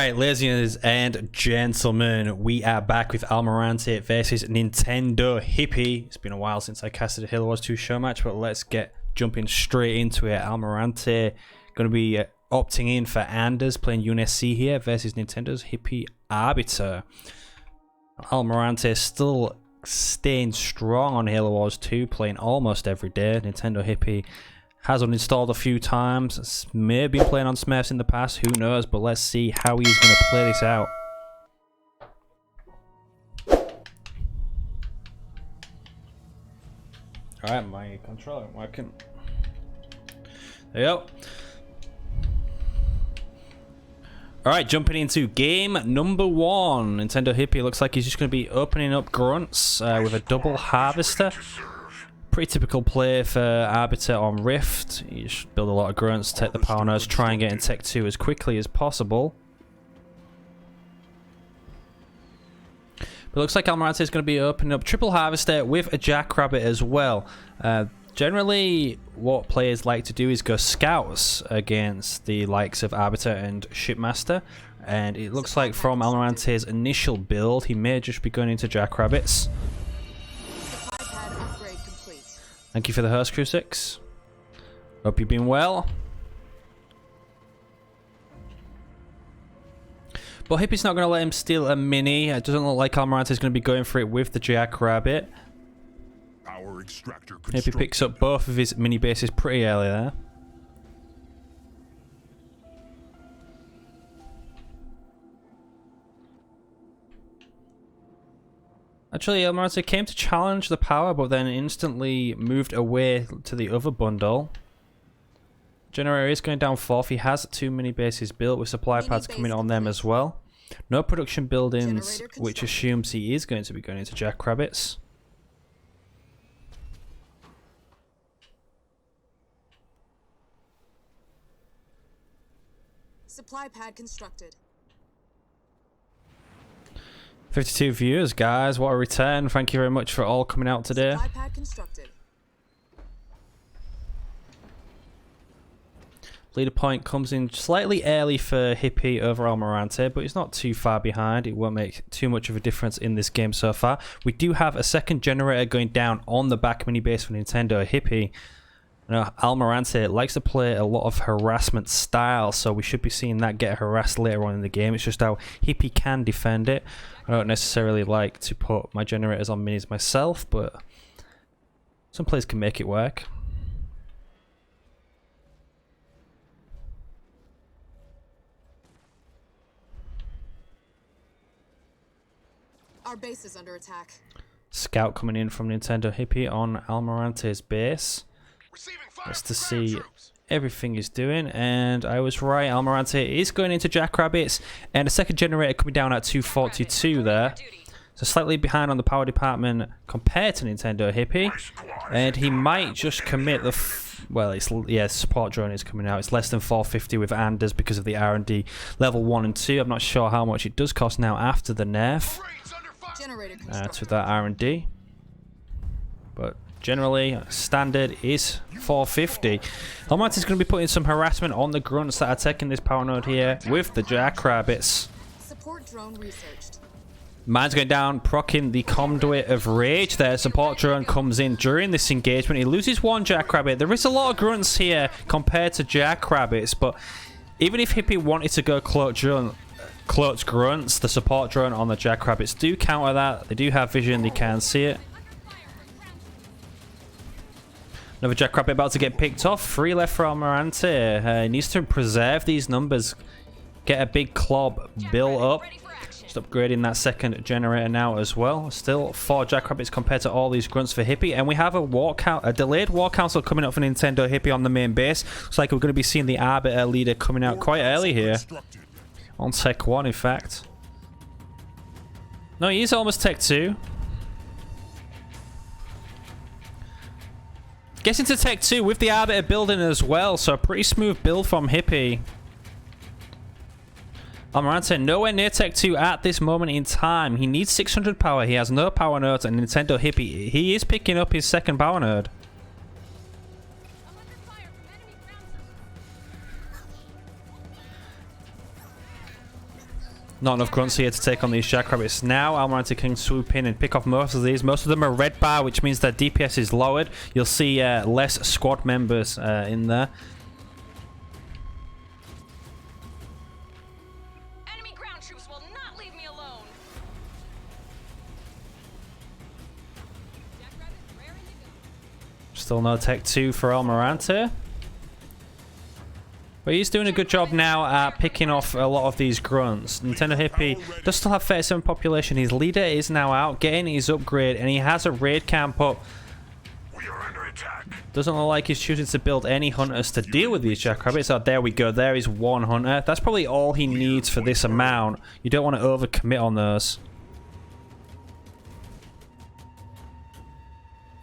Alright, ladies and gentlemen, we are back with Almirante versus Nintendo Hippy. It's been a while since I casted a Halo Wars 2 show match, but let's get jumping straight into it. Almirante going to be opting in for Anders, playing UNSC here, versus Nintendo's Hippy Arbiter. Almirante still staying strong on Halo Wars 2, playing almost every day. Nintendo Hippy has uninstalled a few times, may have been playing on Smurfs in the past, who knows, but let's see how he's going to play this out. Alright, my controller working. There you go. Alright, jumping into game number 1. Nintendo Hippy looks like he's just going to be opening up grunts with a double harvester. Pretty typical play for Arbiter on Rift. You just build a lot of grunts, take the power nodes, try and get in Tech 2 as quickly as possible. But it looks like Almirante is going to be opening up triple harvester with a jackrabbit as well. Generally, what players like to do is go scouts against the likes of Arbiter and Shipmaster. And it looks like from Almirante's initial build, he may just be going into jackrabbits. Thank you for the host, Crew 6. Hope you've been well. But Hippy's not going to let him steal a mini. It doesn't look like Almirante is going to be going for it with the jackrabbit. Hippy picks up both of his mini bases pretty early there. Actually, Almirante came to challenge the power, but then instantly moved away to the other bundle. Generator is going down 4th. He has 2 mini bases built with supply pads coming on them as well. No production buildings, which assumes he is going to be going into jackrabbits. Supply pad constructed. 52 viewers, guys. What a return. Thank you very much for all coming out today. Leader point comes in slightly early for Hippy over Almirante, but it's not too far behind. It won't make too much of a difference in this game so far. We do have a second generator going down on the back mini base for Nintendo Hippy. Almirante likes to play a lot of harassment style, so we should be seeing that get harassed later on in the game. It's just how Hippy can defend it. I don't necessarily like to put my generators on minis myself, but some players can make it work. Our base is under attack. Scout coming in from Nintendo Hippy on Almirante's base. Just to see everything he's doing, and I was right. Almirante is going into jackrabbits, and a second generator coming down at 242 there. So slightly behind on the power department compared to Nintendo Hippy, and he might just commit the well, support drone is coming out. It's less than 450 with Anders because of the R&D level 1 and 2. I'm not sure how much it does cost now after the nerf to that R&D, but generally, standard is 450. Almirante's is going to be putting some harassment on the grunts that are taking this power node here with the jackrabbits. Support drone researched. Mine's going down, proccing the conduit of rage there. Support drone comes in during this engagement. He loses 1 jackrabbit. There is a lot of grunts here compared to jackrabbits, but even if Hippy wanted to go cloaked grunts, the support drone on the jackrabbits do counter that. They do have vision, they can see it. Another jackrabbit about to get picked off. 3 left for Almirante. He needs to preserve these numbers. Get a big clob built up. Just upgrading that second generator now as well. Still 4 jackrabbits compared to all these grunts for Hippy. And we have a delayed war council coming up for Nintendo Hippy on the main base. Looks like we're going to be seeing the Arbiter leader coming out quite early here. On Tech 1, in fact. No, he's almost Tech 2. Gets into Tech 2 with the Arbiter building as well, so a pretty smooth build from Hippy. Almirante nowhere near Tech 2 at this moment in time. He needs 600 power. He has no power nodes, and Nintendo Hippy, he is picking up his second power node. Not enough grunts here to take on these jackrabbits. Now Almirante can swoop in and pick off most of these. Most of them are red bar, which means their DPS is lowered. You'll see less squad members in there. Enemy ground troops will not leave me alone. Still no tech 2 for Almirante. But he's doing a good job now at picking off a lot of these grunts. Nintendo Hippy does still have 37 population. His leader is now out, getting his upgrade, and he has a raid camp up. We are under attack. Doesn't look like he's choosing to build any hunters to deal with these jackrabbits. Oh, there we go. There is one hunter. That's probably all he needs for this amount. You don't want to overcommit on those.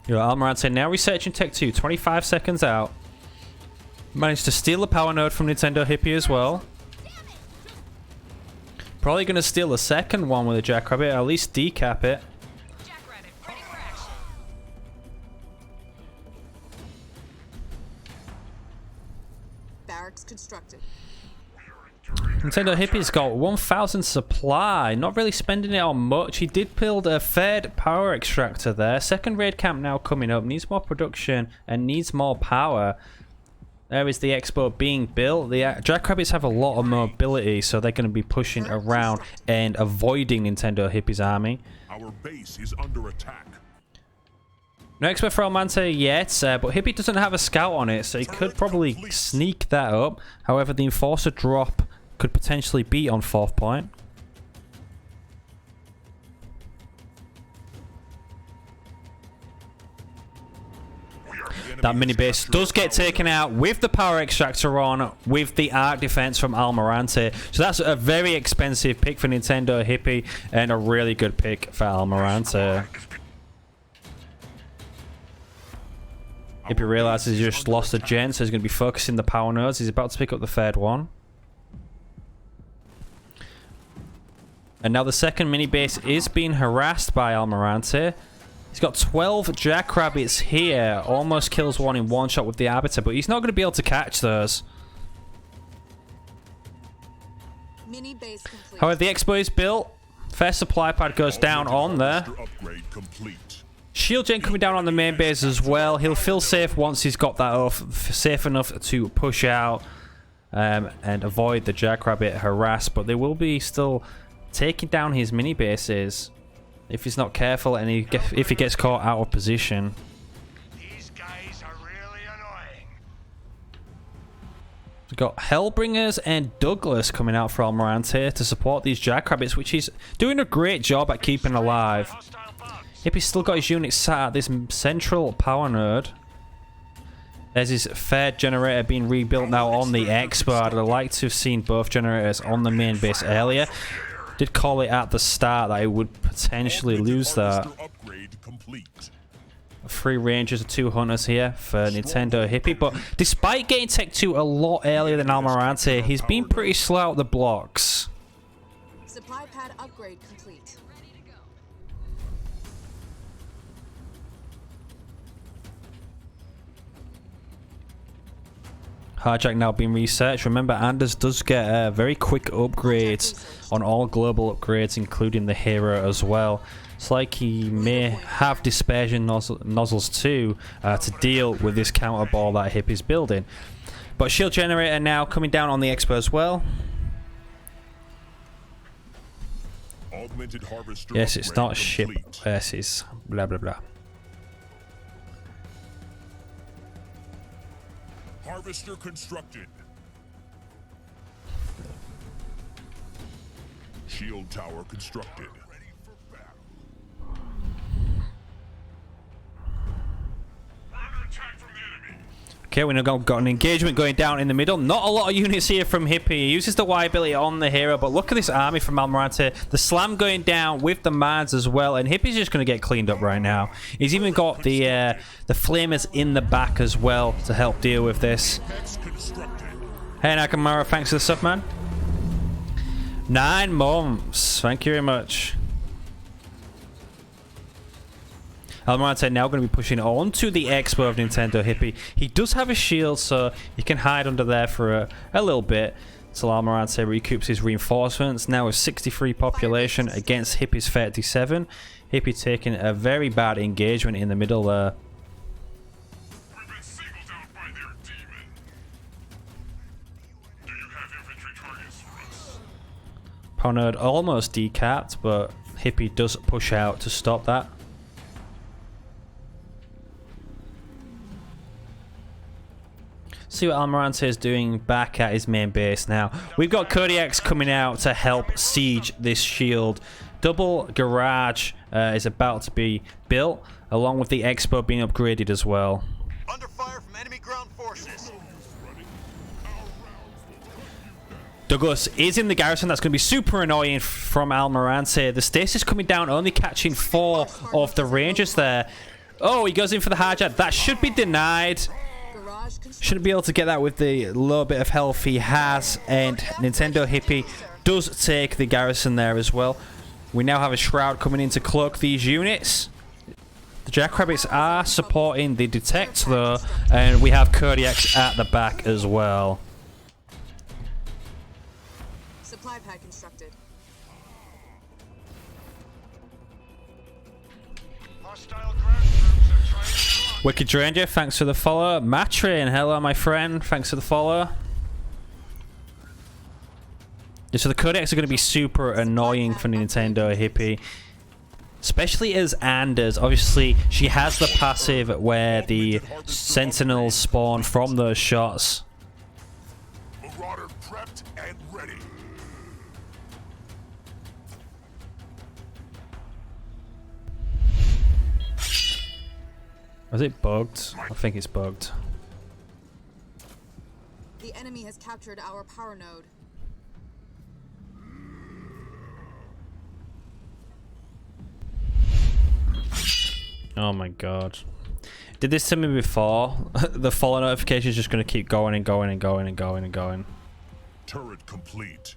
Almirante now researching Tech 2, 25 seconds out. Managed to steal the power node from Nintendo Hippy as well. Probably going to steal the second one with a jackrabbit, at least decap it. Jackrabbit, ready for action. Barracks constructed. Nintendo Hippy's got 1,000 supply, not really spending it on much. He did build a third power extractor there. Second raid camp now coming up, needs more production and needs more power. There is the expo being built. The jackrabbits have a lot of mobility, so they're going to be pushing around and avoiding Nintendo Hippy's army. Our base is under attack. No expo for Almirante yet, but Hippy doesn't have a scout on it, so he could probably sneak that up. However, the enforcer drop could potentially be on 4th point. That mini base does get taken out with the power extractor on, with the arc defense from Almirante. So that's a very expensive pick for Nintendo Hippy and a really good pick for Almirante. Hippy realizes he just lost a gen, so he's going to be focusing the power nodes. He's about to pick up the third one. And now the second mini base is being harassed by Almirante. He's got 12 jackrabbits here. Almost kills one in one shot with the arbiter, but he's not going to be able to catch those. Mini base complete. However, the expo is built. First supply pad goes down on there. Shield gen coming down on the main base as well. He'll feel safe once he's got that off, safe enough to push out and avoid the jackrabbit harass. But they will be still taking down his mini bases if he's not careful and if he gets caught out of position. These guys are really annoying. We've got Hellbringers and Douglas coming out for Almirante to support these jackrabbits, which he's doing a great job at keeping alive. Hippy's still got his units sat at this central power node. There's his third generator being rebuilt now on the expo. I'd like to have seen both generators on the main base earlier. Did call it at the start that I would potentially lose that. 3 rangers and 2 hunters here for Nintendo Hippy, but despite getting Tech 2 a lot earlier than Almirante, he's been pretty slow out the blocks. Supply pad upgrade complete. Hardjack now being researched. Remember, Anders does get very quick upgrades on all global upgrades, including the hero as well. It's like he may have dispersion nozzles too to deal with this counter ball that Hippy's building. But shield generator now coming down on the expo as well. Yes, it's not ship versus blah blah blah. Harvester constructed. Shield tower constructed. Ready for battle. Under attack from the enemy. Okay, we've got an engagement going down in the middle. Not a lot of units here from Hippy. He uses the Y ability on the hero, but look at this army from Almirante. The slam going down with the Mads as well, and Hippy's just going to get cleaned up right now. He's even got the flamers in the back as well to help deal with this. Hey Nakamura, thanks for the stuff, man. 9 months. Thank you very much. Almirante now going to be pushing on to the expo of Nintendo Hippy. He does have a shield, so he can hide under there for a little bit till Almirante recoups his reinforcements. Now with 63 population against Hippy's 37. Hippy taking a very bad engagement in the middle there. We've been singled out by their demon. Do you have infantry targets for us? Power node almost decapped, but Hippy does push out to stop that. See what Almirante is doing back at his main base now. We've got Kodiaks coming out to help siege this shield. Double garage is about to be built, along with the expo being upgraded as well. Under fire from enemy ground forces. Douglas is in the garrison. That's going to be super annoying from Almirante. The stasis coming down, only catching 4 of the Rangers there. Oh, he goes in for the hijack. That should be denied. Shouldn't be able to get that with the low bit of health he has. And Nintendo Hippy does take the garrison there as well. We now have a Shroud coming in to cloak these units. The Jackrabbits are supporting the Detect though. And we have Kodiaks at the back as well. Supply pad constructed. Hostile ground troops are trying to block. Wicked Ranger, thanks for the follow. Matrin, hello my friend, thanks for the follow. Yeah, so the Kodiaks are going to be super annoying for Nintendo Hippy. Especially as Anders, obviously she has the passive where the Sentinels spawn from those shots. Marauder prepped and ready. Was it bugged? I think it's bugged. The enemy has captured our power node. Oh my god. Did this to me before? The follow notification is just going to keep going and going and going and going and going. Turret complete.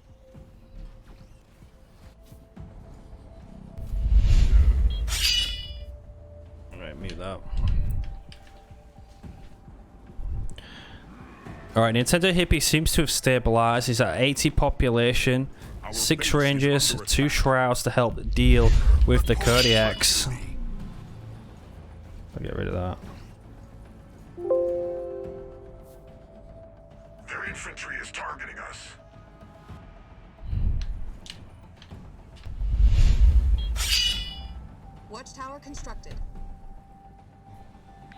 Alright, mute that. Alright, Nintendo Hippy seems to have stabilized. He's at 80 population, 6 Rangers, 2 Shrouds to help deal with the Kodiaks. I'll get rid of that. Their infantry is targeting us. Watchtower constructed.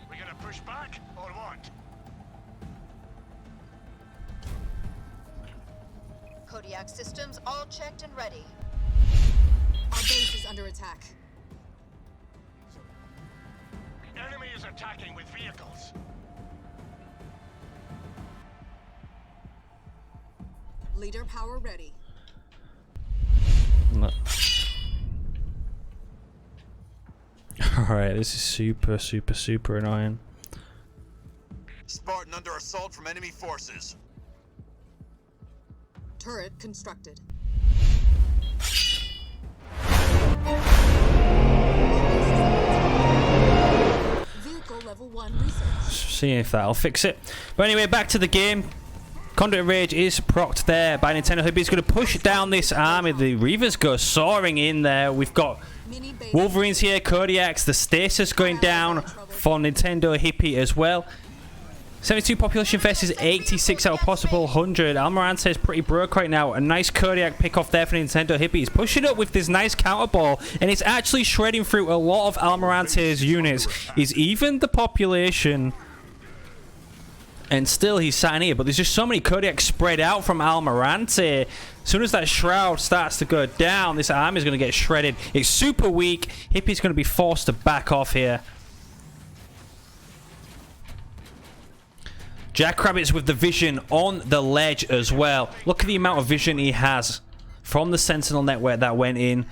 We gonna push back or what? Kodiak systems all checked and ready. Our base is under attack. The enemy is attacking with vehicles. Leader power ready. No. Alright, this is super, super, super annoying. Spartan under assault from enemy forces. Turret constructed. Vehicle level 1 research. Seeing if that'll fix it. But anyway, back to the game. Conduit Rage is procced there by Nintendo Hippy. He's going to push down this army. The Reavers go soaring in there. We've got Mini base. Wolverines here, Kodiaks, the stasis going down for Nintendo Hippy as well. 72 population versus 86 out of possible 100. Almirante is pretty broke right now. A nice Kodiak pick off there for Nintendo Hippy. He's pushing up with this nice counter ball, and it's actually shredding through a lot of Almirante's units. He's even the population, and still he's sat in here. But there's just so many Kodiaks spread out from Almirante. As soon as that Shroud starts to go down, this army is going to get shredded. It's super weak. Hippy's going to be forced to back off here. Jackrabbits with the vision on the ledge as well. Look at the amount of vision he has from the Sentinel network that went in.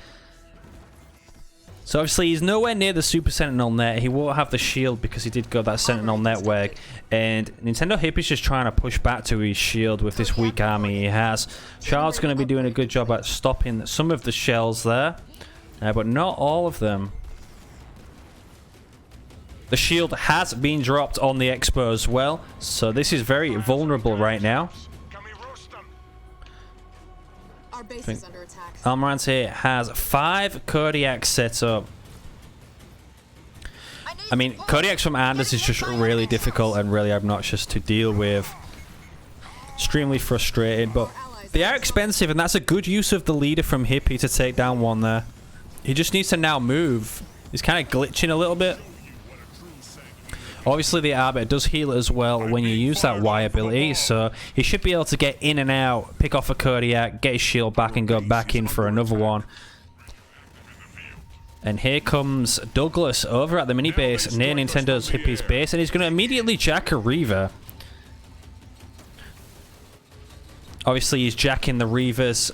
So obviously he's nowhere near the Super Sentinel net. He won't have the shield because he did go that Sentinel network. And Nintendo Hippy's just trying to push back to his shield with this weak army he has. Charles going to be doing a good job at stopping some of the shells there. But not all of them. The shield has been dropped on the Expo as well, so this is very vulnerable right now. Can we roast them? Our base is under attack. Almirante has 5 Kodiaks set up. I mean, Kodiaks from Anders is just really difficult and really obnoxious to deal with. Extremely frustrating, but they are expensive, and that's a good use of the leader from Hippy to take down one there. He just needs to now move. He's kind of glitching a little bit. Obviously, the Arbiter does heal as well when you use that Y ability, so he should be able to get in and out, pick off a Kodiak, get his shield back, and go back in for another one. And here comes Douglas over at the mini base near Nintendo's Hippy's base, and he's going to immediately jack a Reaver. Obviously, he's jacking the Reavers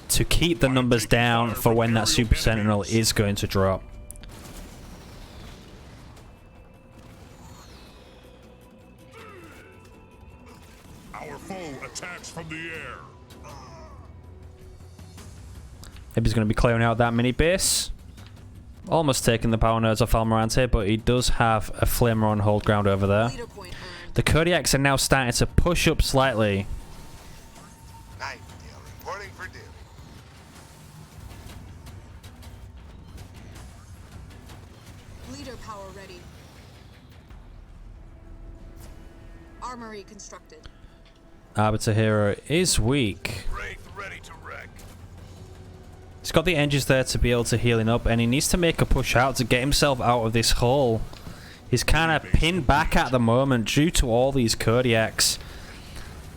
to keep the numbers down for when that Super Sentinel is going to drop. Our foe attacks from the air. Hippy's going to be clearing out that mini base. Almost taking the power nerds off Almirante, but he does have a flamer on hold ground over there. Leader point earned. The Kodiaks are now starting to push up slightly. Night, Dale. Reporting for duty. Leader power ready. Armory constructed. Arbiter Hero is weak. Wraith ready to wreck. He's got the engines there to be able to heal him up, and he needs to make a push out to get himself out of this hole. He's kind of pinned back at the moment due to all these Kodiaks.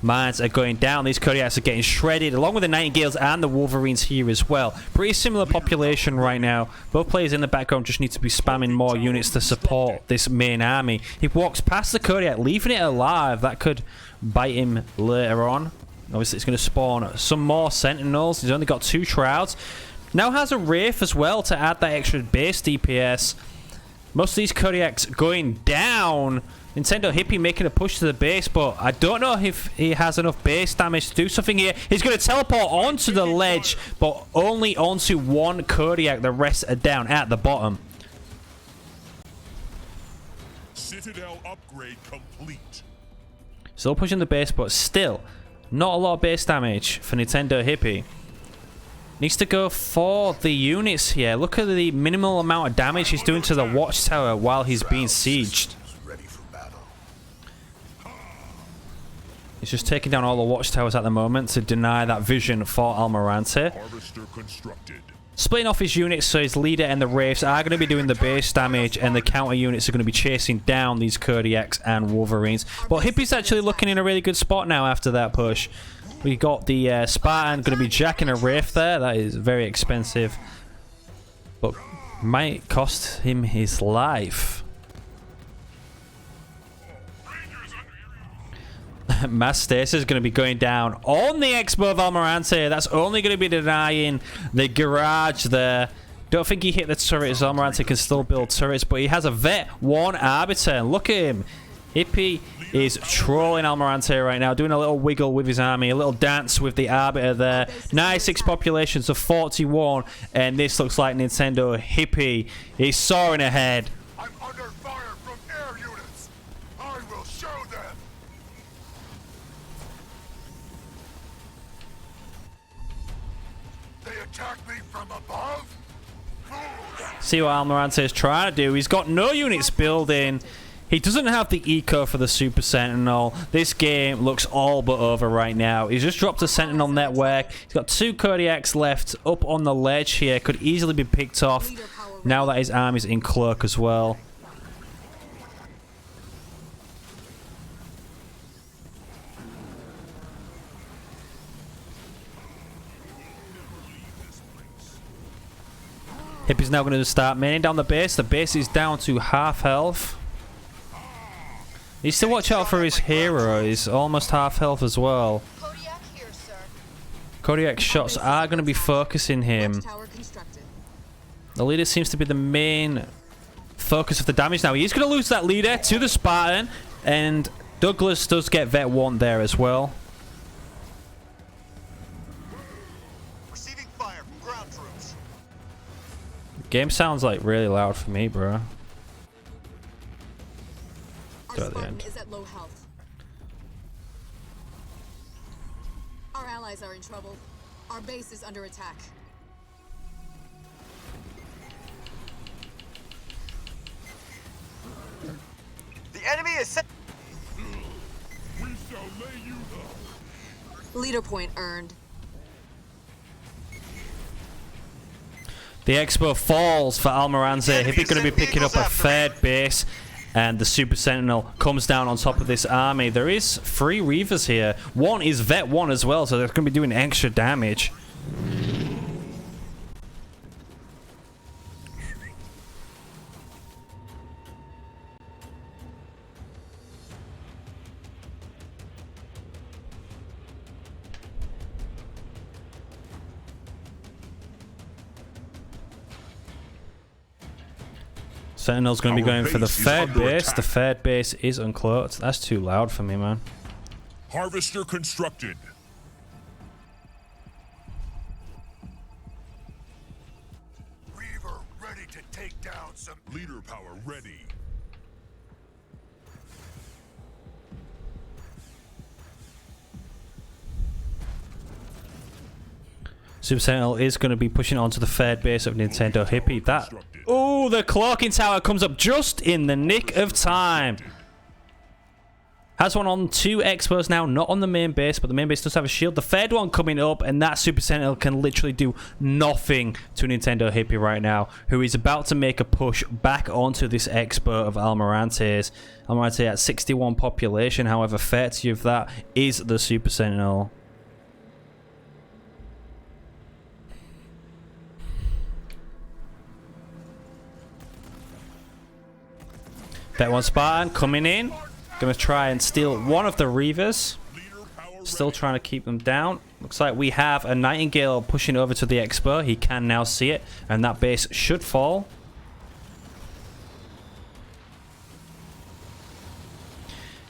Mines are going down. These Kodiaks are getting shredded, along with the Nightingales and the Wolverines here as well. Pretty similar population right now. Both players in the background just need to be spamming more units to support this main army. He walks past the Kodiak, leaving it alive. That could bite him later on. Obviously, it's going to spawn some more Sentinels. He's only got 2 Shrouds. Now has a Wraith as well to add that extra base DPS. Most of these Kodiaks going down. Nintendo Hippy making a push to the base, but I don't know if he has enough base damage to do something here. He's going to teleport onto the ledge, but only onto one Kodiak. The rest are down at the bottom. Citadel upgrade complete. Still pushing the base, but still not a lot of base damage for Nintendo Hippy. Needs to go for the units here. Look at the minimal amount of damage he's doing to the watchtower while he's being sieged. Ready for battle. He's just taking down all the watchtowers at the moment to deny that vision for Almirante. Harvester constructed. Splitting off his units so his leader and the Wraiths are going to be doing the base damage, and the counter units are going to be chasing down these Kodiaks and Wolverines. But Hippy's actually looking in a really good spot now after that push. We got the Spartan going to be jacking a Wraith there. That is very expensive, but might cost him his life. Mass Stasis is going to be going down on the Expo of Almirante. That's only going to be denying the garage there. Don't think he hit the turrets. Almirante can still build turrets, but he has a Vet 1 Arbiter. And look at him. Hippy is trolling Almirante right now, doing a little wiggle with his army, a little dance with the Arbiter there. 96 populations of 41, and this looks like Nintendo Hippy is soaring ahead. I'm under fire from air units. I will show them. They attack me from above? See what Almirante is trying to do. He's got no units building. He doesn't have the eco for the Super Sentinel. This game looks all but over right now. He's just dropped a Sentinel network. He's got 2 Kodiaks left up on the ledge here. Could easily be picked off now that his army's in cloak as well. Hippy's now going to start maining down the base. The base is down to half health. Needs to watch out for his hero. He's almost half health as well. Kodiak here, sir. Kodiak shots are going to be focusing him. Watchtower constructed. The leader seems to be the main focus of the damage now. He's going to lose that leader to the Spartan, and Douglas does get Vet 1 there as well. Receiving fire from ground troops. Game sounds like really loud for me, bro. Our Go at the Spartan end. is at low health. Our allies are in trouble. Our base is under attack. The enemy is set. We shall lay you low. Leader point earned. The Expo falls for Almirante. Hippy going to be picking up a third base, and the Super Sentinel comes down on top of this army. There is 3 Reavers here. One is Vet 1 as well, so they're going to be doing extra damage. Sentinel's going to be going for the third base. The third base is uncloaked. That's too loud for me, man. Harvester constructed. Reaver ready to take down some. Leader power ready. Super Sentinel is going to be pushing onto the third base of Nintendo Hippy. That... Oh, the cloaking tower comes up just in the nick of time. Has one on 2 Expos now, not on the main base, but the main base does have a shield. The third one coming up, and that Super Sentinel can literally do nothing to Nintendo Hippy right now, who is about to make a push back onto this Expo of Almirante's. Almirante at 61 population, however, 30 of that is the Super Sentinel. That one Spartan coming in. Gonna try and steal one of the Reavers. Still trying to keep them down. Looks like we have a Nightingale pushing over to the Expo. He can now see it, and that base should fall.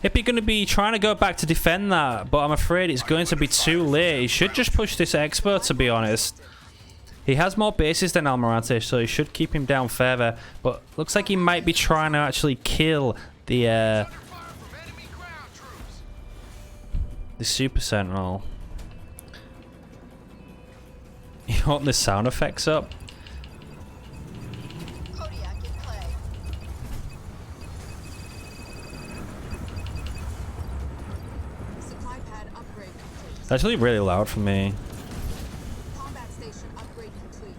Hippy going to be trying to go back to defend that, but I'm afraid it's going to be too late. He should just push this Expo, to be honest. He has more bases than Almirante, so he should keep him down further. But looks like he might be trying to actually kill the Super Sentinel. You want the sound effects up? Kodiak in play. Supply pad upgrade complete. That's actually really loud for me. Combat station upgrade complete.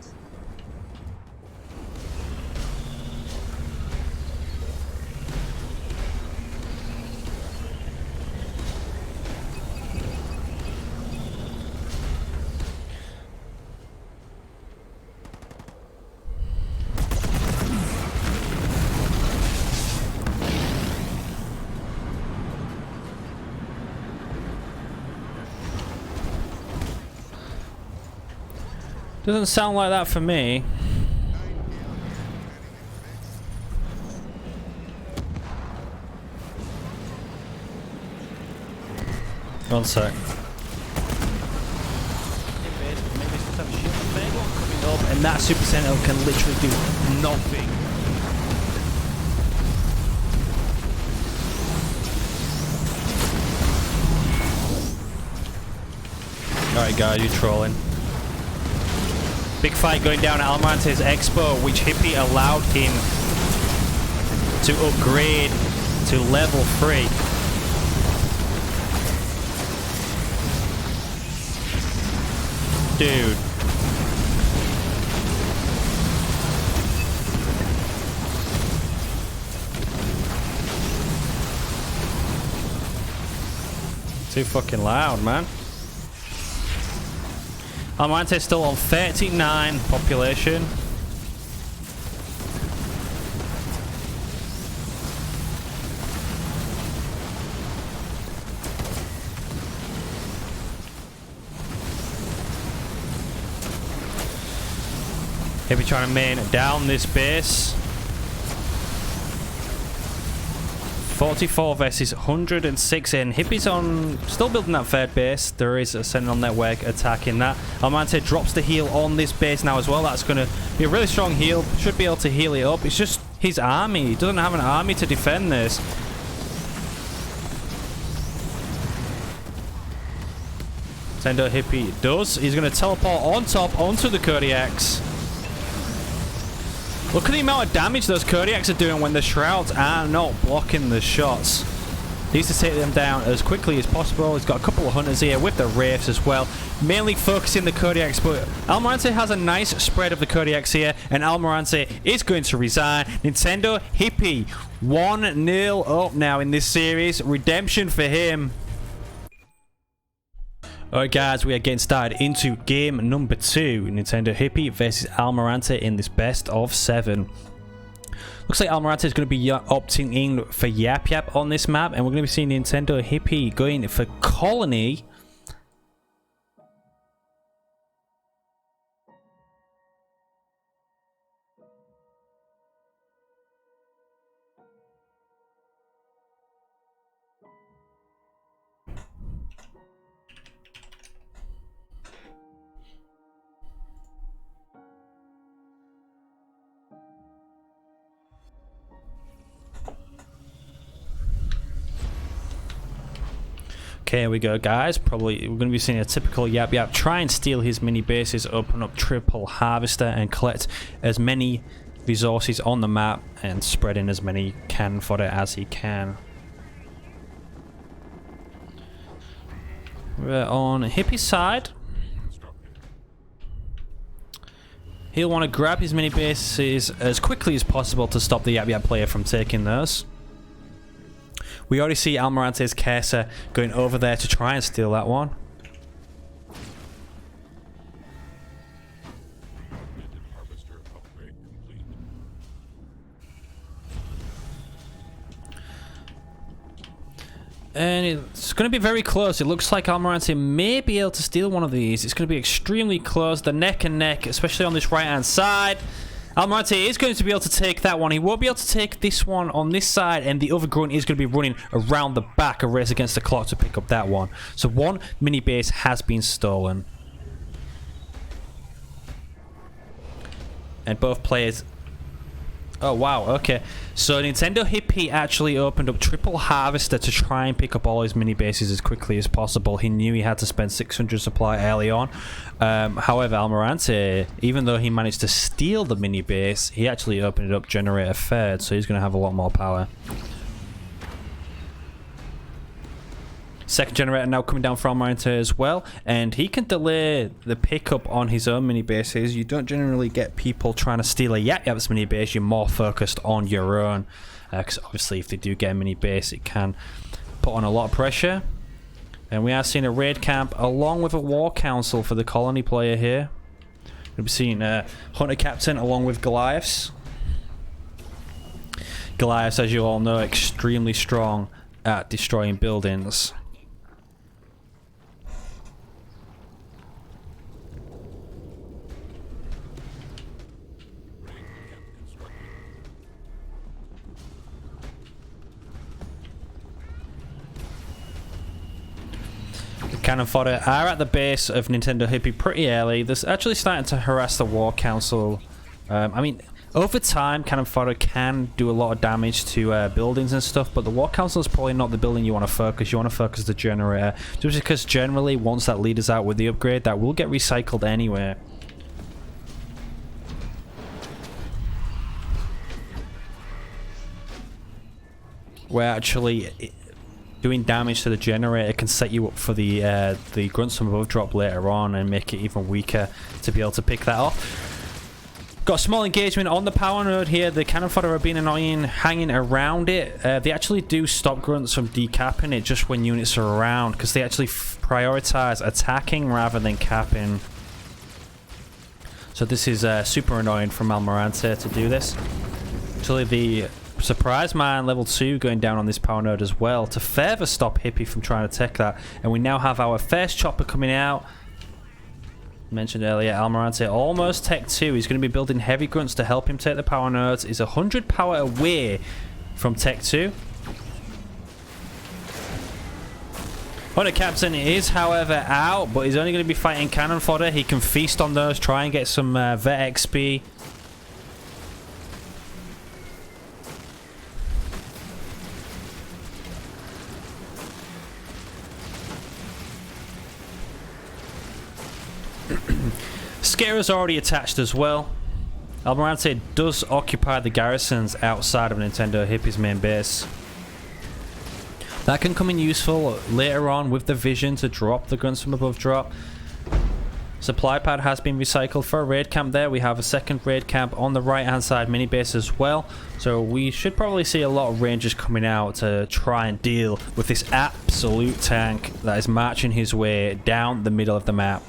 Doesn't sound like that for me. One sec. And that Super Sentinel can literally do nothing. Alright guys, you trolling. Big fight going down at Almirante's Expo, which Hippy allowed him to upgrade to level 3. Dude. Too fucking loud, man. Almirante still on 39 population. He'll be trying to main down this base. 44 versus 106 in. Hippy's on, still building that third base. There is a Sentinel network attacking that. Almirante drops the heal on this base now as well. That's going to be a really strong heal. Should be able to heal it up. It's just his army. He doesn't have an army to defend this. Nintendo Hippy does. He's going to teleport on top onto the Kodiaks. Look at the amount of damage those Kodiaks are doing when the Shrouds are not blocking the shots. He needs to take them down as quickly as possible. He's got a couple of hunters here with the Wraiths as well. Mainly focusing the Kodiaks, but Almirante has a nice spread of the Kodiaks here, and Almirante is going to resign. Nintendo Hippy 1-0 up now in this series. Redemption for him. Alright guys, we are getting started into game number 2. Nintendo Hippy versus Almirante in this best of 7. Looks like Almirante is going to be opting in for Yap Yap on this map, and we're going to be seeing Nintendo Hippy going for Colony. Okay, here we go, guys. Probably we're going to be seeing a typical Yap Yap try and steal his mini bases, open up triple harvester, and collect as many resources on the map and spread in as many cannon fodder as he can. We're on Hippy's side. He'll want to grab his mini bases as quickly as possible to stop the Yap Yap player from taking those. We already see Almirante's Cursor going over there to try and steal that one. And it's going to be very close. It looks like Almirante may be able to steal one of these. It's going to be extremely close. The neck and neck, especially on this right-hand side. Almirante is going to be able to take that one. He won't be able to take this one on this side, and the other grunt is going to be running around the back, a race against the clock to pick up that one. So one mini base has been stolen. And both players... Oh, wow, okay. So Nintendo Hippy actually opened up triple harvester to try and pick up all his mini bases as quickly as possible. He knew he had to spend 600 supply early on. However, Almirante, even though he managed to steal the mini base, he actually opened it up, generate a third, so he's going to have a lot more power. Second generator now coming down from Almirante as well, and he can delay the pickup on his own mini bases. You don't generally get people trying to steal a Yap Yap's mini base. You're more focused on your own, because obviously if they do get a mini base, it can put on a lot of pressure. And we are seeing a raid camp along with a war council for the colony player here. We'll be seeing a hunter captain along with Goliaths. Goliaths, as you all know, extremely strong at destroying buildings. Cannon fodder are at the base of Nintendo Hippy pretty early. This actually starting to harass the War Council. I mean, over time, cannon fodder can do a lot of damage to buildings and stuff, but the War Council is probably not the building you want to focus. You want to focus the generator, just because generally once that leader's out with the upgrade, that will get recycled anyway. We're actually... doing damage to the generator can set you up for the grunts from above drop later on and make it even weaker to be able to pick that off. Got a small engagement on the power node here. The cannon fodder are being annoying, hanging around it. They actually do stop grunts from decapping it just when units are around, because they actually prioritize attacking rather than capping. So this is super annoying from Almirante to do this. Actually, the Surprise Man level 2 going down on this power node as well to further stop Hippy from trying to tech that. And we now have our first chopper coming out. Mentioned earlier, Almirante almost tech 2. He's going to be building heavy grunts to help him take the power nodes. He's 100 power away from tech 2. Hunter Captain is, however, out, but he's only going to be fighting cannon fodder. He can feast on those, try and get some vet XP. is already attached as well. Almirante does occupy the garrisons outside of Nintendo Hippy's main base. That can come in useful later on with the vision to drop the guns from above drop. Supply pad has been recycled for a raid camp there. We have a second raid camp on the right hand side mini base as well. So we should probably see a lot of rangers coming out to try and deal with this absolute tank that is marching his way down the middle of the map.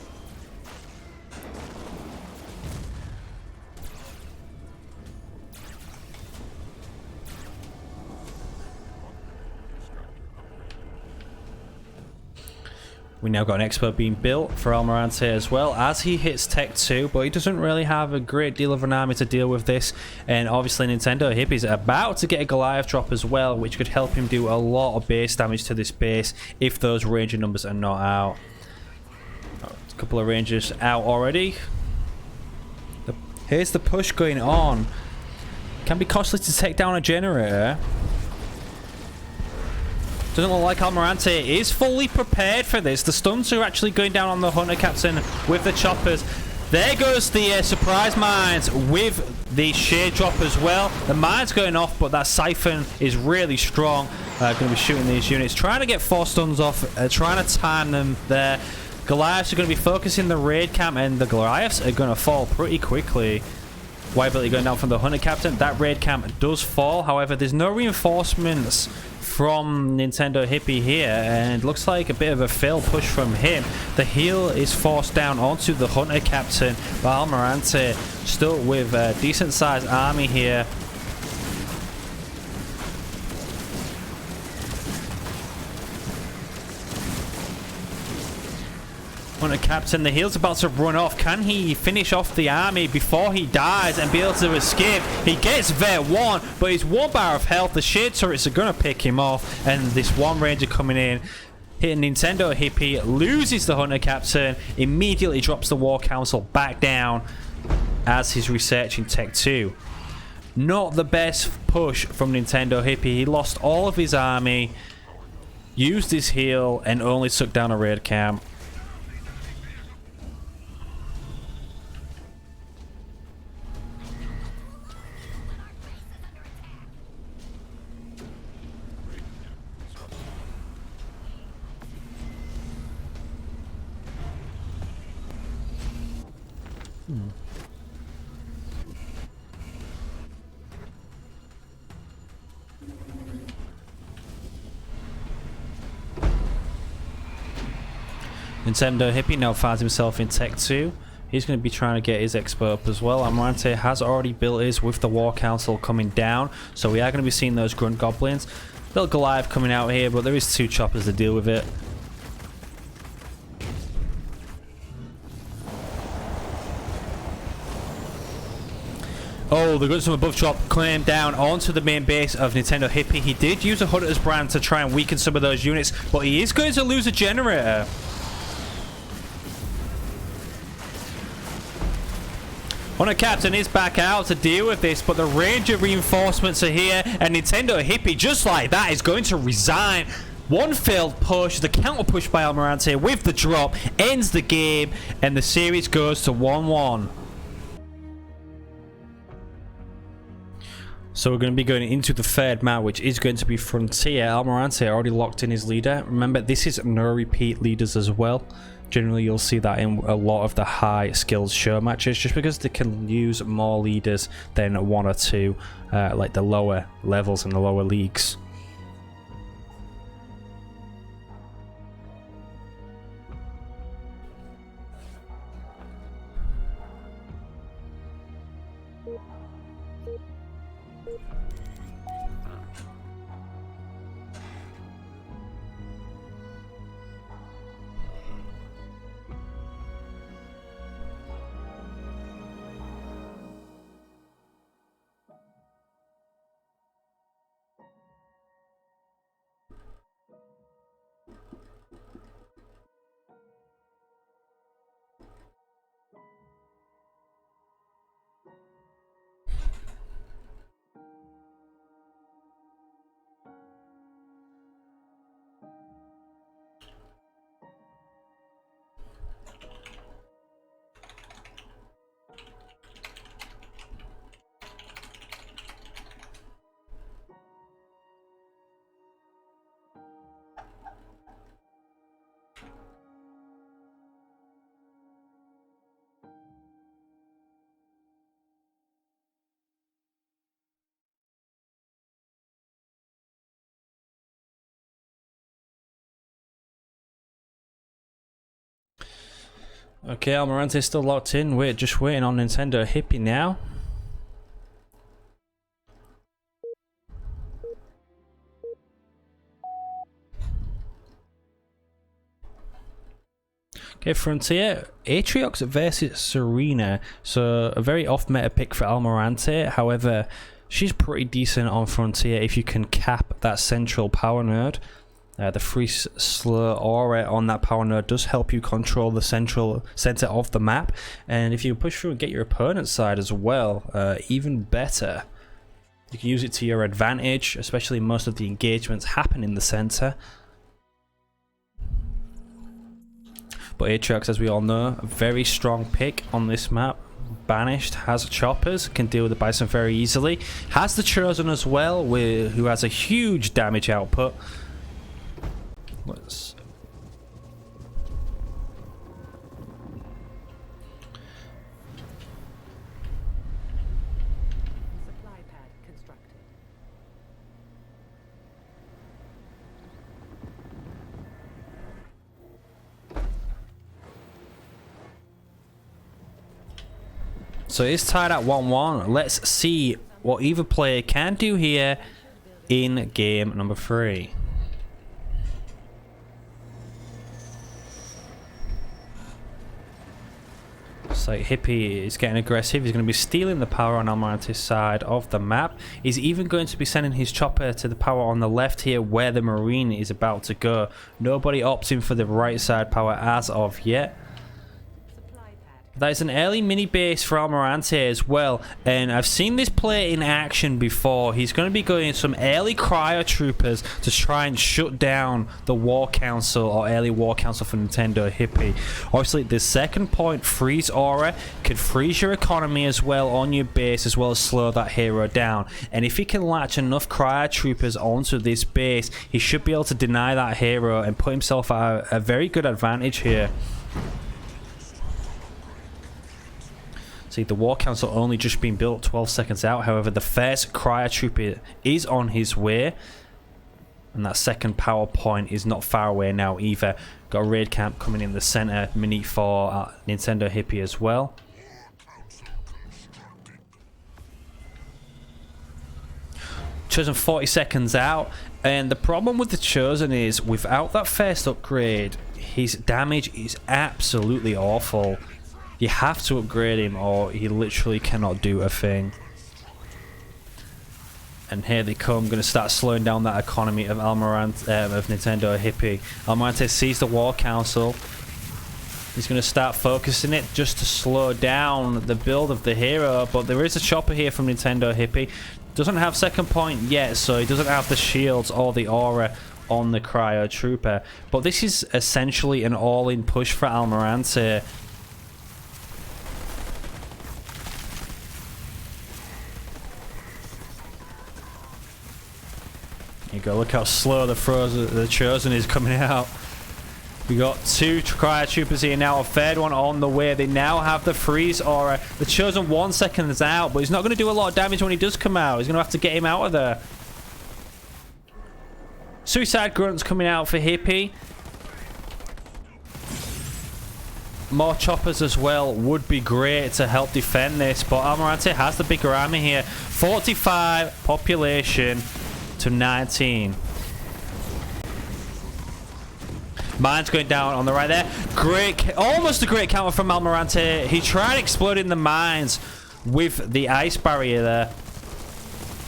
We now got an expert being built for Almirante as well as he hits Tech 2, but he doesn't really have a great deal of an army to deal with this. And obviously Nintendo Hippy's about to get a Goliath drop as well, which could help him do a lot of base damage to this base if those ranger numbers are not out. A couple of rangers out already. Here's the push going on. Can be costly to take down a generator. Doesn't look like Almirante is fully prepared for this. The stuns are actually going down on the Hunter Captain with the choppers. There goes the surprise mines with the shade drop as well. The mine's going off, but that siphon is really strong. Going to be shooting these units. Trying to get 4 stuns off. Trying to time them there. Goliaths are going to be focusing the raid camp, and the Goliaths are going to fall pretty quickly. Viability going down from the Hunter Captain. That raid camp does fall. However, there's no reinforcements from Nintendo Hippy here, and looks like a bit of a failed push from him. The heal is forced down onto the Hunter Captain, but Almirante still with a decent sized army here. Hunter Captain, the heal's about to run off. Can he finish off the army before he dies and be able to escape? He gets there 1, but he's 1 bar of health. The shade turrets are going to pick him off, and this one ranger coming in, hitting Nintendo Hippy, loses the Hunter Captain, immediately drops the War Council back down as he's researching Tech 2. Not the best push from Nintendo Hippy. He lost all of his army, used his heal, and only took down a raid camp. Nintendo Hippy now finds himself in Tech 2. He's going to be trying to get his expert up as well. Almirante has already built his with the War Council coming down, so we are going to be seeing those Grunt Goblins. Little Goliath coming out here, but there is 2 choppers to deal with it. Oh, the guns from above drop came down onto the main base of Nintendo Hippy. He did use a Hunter's brand to try and weaken some of those units, but he is going to lose a generator. Hunter Captain is back out to deal with this, but the Ranger reinforcements are here, and Nintendo Hippy, just like that, is going to resign. 1 failed push, the counter push by Almirante with the drop ends the game, and the series goes to 1-1. So we're going to be going into the 3rd map, which is going to be Frontier. Almirante already locked in his leader. Remember, this is no repeat leaders as well. Generally, you'll see that in a lot of the high skilled show matches, just because they can use more leaders than 1 or 2, like the lower levels and the lower leagues. Okay, Almirante's still locked in. We're just waiting on Nintendo Hippy now. Okay, Frontier, Atriox versus Serena. So a very off-meta pick for Almirante. However, she's pretty decent on Frontier if you can cap that central power node. The free slow aura on that power node does help you control the center of the map. And if you push through and get your opponent's side as well, even better. You can use it to your advantage, especially most of the engagements happen in the center. But Atriox, as we all know, a very strong pick on this map. Banished, has choppers, can deal with the Bison very easily. Has the Chosen as well, who has a huge damage output. Let's... Supply pad constructed. So it's tied at 1-1. Let's see what either player can do here in game number 3. So Hippy is getting aggressive. He's going to be stealing the power on Almirante's side of the map. He's even going to be sending his chopper to the power on the left here where the Marine is about to go. Nobody opting for the right side power as of yet. That is an early mini base for Almirante as well, and I've seen this play in action before. He's going to be going some early cryo troopers to try and shut down the War Council or early War Council for Nintendo Hippy. Obviously, the second point, freeze aura, could freeze your economy as well on your base, as well as slow that hero down. And if he can latch enough cryo troopers onto this base, he should be able to deny that hero and put himself at a very good advantage here. See, the War Council only just been built 12 seconds out. However, the first cryo trooper is on his way. And that second power point is not far away now either. Got a raid camp coming in the center. Mini for Nintendo Hippy as well. Chosen 40 seconds out. And the problem with the Chosen is, without that first upgrade, his damage is absolutely awful. You have to upgrade him or he literally cannot do a thing. And here they come, going to start slowing down that economy of Nintendo Hippy. Almirante sees the War Council. He's going to start focusing it just to slow down the build of the hero. But there is a chopper here from Nintendo Hippy. Doesn't have second point yet, so he doesn't have the shields or the aura on the cryo trooper. But this is essentially an all-in push for Almirante. You go, look how slow the Chosen is coming out. We got 2 cryo troopers here now, a third one on the way. They now have the freeze aura. The Chosen 1 second is out, but he's not going to do a lot of damage when he does come out. He's going to have to get him out of there. Suicide Grunt's coming out for Hippy. More choppers as well would be great to help defend this, but Almirante has the bigger army here. 45 population to 19. Mines going down on the right there. Great, almost a great counter from Almirante. He tried exploding the mines with the ice barrier there.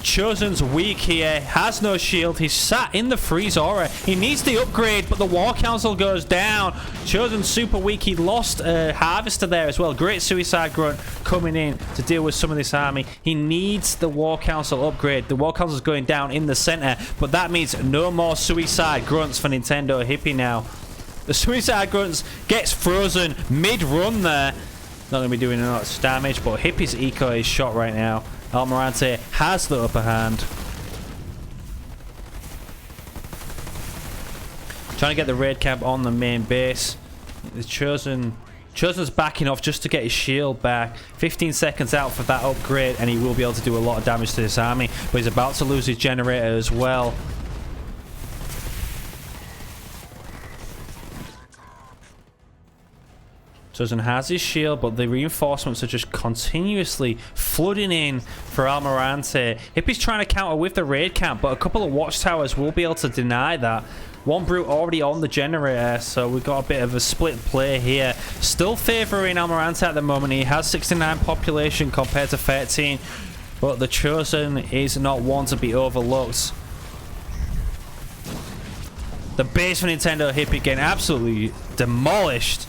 Chosen's weak here, has no shield. He's sat in the freeze aura. He needs the upgrade, but the War Council goes down. Chosen's super weak. He lost a Harvester there as well. Great Suicide Grunt coming in to deal with some of this army. He needs the War Council upgrade. The War Council's going down in the center, but that means no more Suicide Grunts for Nintendo Hippy now. The Suicide Grunts gets frozen mid-run there. Not going to be doing a lot of damage, but Hippy's eco is shot right now. Almirante has the upper hand. Trying to get the raid camp on the main base. The Chosen's backing off just to get his shield back. 15 seconds out for that upgrade, and he will be able to do a lot of damage to this army. But he's about to lose his generator as well. Chosen has his shield, but the reinforcements are just continuously flooding in for Almirante. Hippy's trying to counter with the raid camp, but a couple of watchtowers will be able to deny that. One brute already on the generator, so we've got a bit of a split play here. Still favouring Almirante at the moment. He has 69 population compared to 13, but the Chosen is not one to be overlooked. The base for Nintendo Hippy getting absolutely demolished.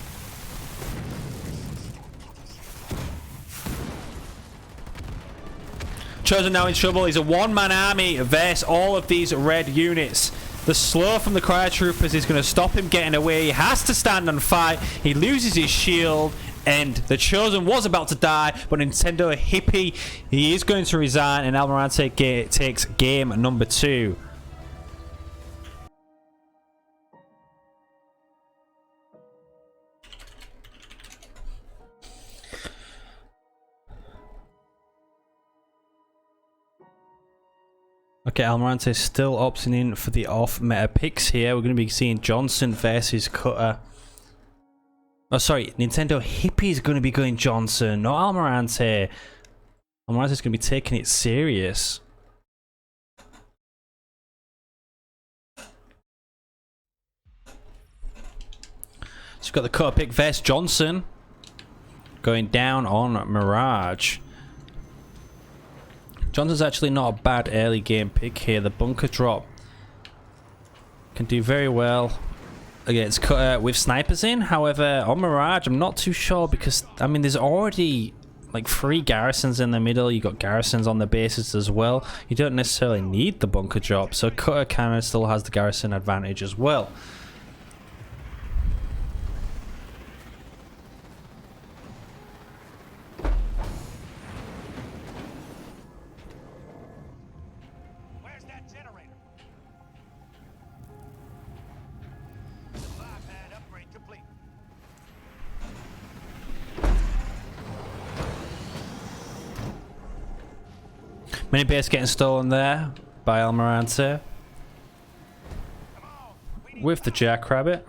Chosen now in trouble. He's a one-man army versus all of these red units. The slow from the cryo troopers is going to stop him getting away. He has to stand and fight. He loses his shield, and the Chosen was about to die, but Nintendo Hippy, he is going to resign, and Almirante takes game number 2. Okay, Almirante is still opting in for the off-meta picks here. We're going to be seeing Johnson versus Cutter. Oh, sorry. Nintendo Hippy is going to be going Johnson, not Almirante. Almirante is going to be taking it serious. So we've got the Cutter pick versus Johnson going down on Mirage. Johnson's actually not a bad early game pick here. The bunker drop can do very well against Cutter with snipers in. However, on Mirage, I'm not too sure because, I mean, there's already like 3 garrisons in the middle. You got garrisons on the bases as well. You don't necessarily need the bunker drop, so Cutter kind of still has the garrison advantage as well. Mini base getting stolen there by Almirante with the Jackrabbit.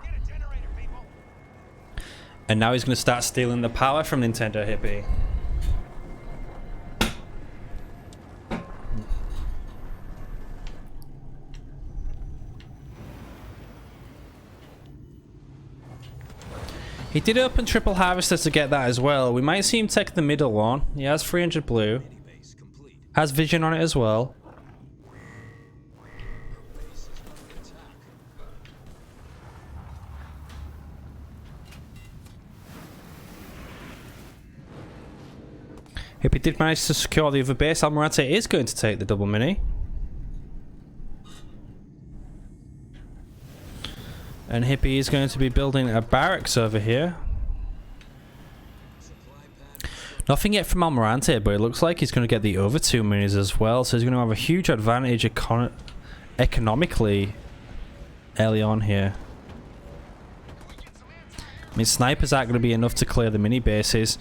And now he's going to start stealing the power from Nintendo Hippy. He did open triple harvester to get that as well. We might see him take the middle one. He has 300 blue. Has vision on it as well. If he did manage to secure the other base, Almirante is going to take the double mini. And Hippy is going to be building a barracks over here. Nothing yet from Almirante, but it looks like he's going to get the over 2 minis as well, so he's going to have a huge advantage economically early on here. I mean, snipers aren't going to be enough to clear the mini bases.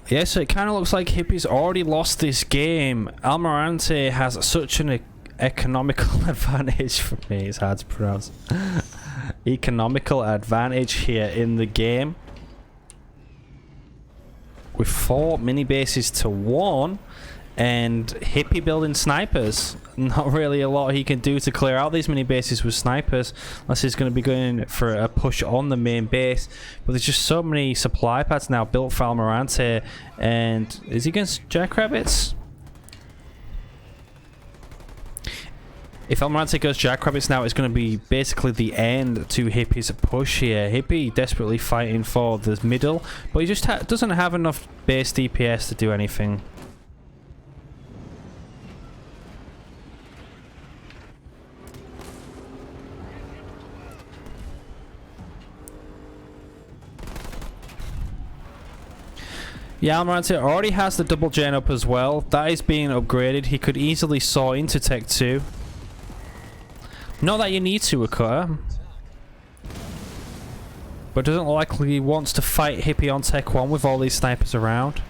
Yeah, so it kind of looks like Hippy's already lost this game. Almirante has such an economical advantage for me. It's hard to pronounce. Economical advantage here in the game. With 4 mini bases to 1. And Hippy building snipers. Not really a lot he can do to clear out these mini bases with snipers, unless he's going to be going for a push on the main base. But there's just so many supply pads now built for Almirante. And is he against Jackrabbits? If Almirante goes Jackrabbits now, it's going to be basically the end to Hippy's push here. Hippy desperately fighting for the middle, but he just doesn't have enough base DPS to do anything. Yeah, Almirante already has the double gen up as well. That is being upgraded. He could easily soar into Tech 2. Not that you need to, Akota. But doesn't look like he wants to fight Hippy on Tech 1 with all these snipers around.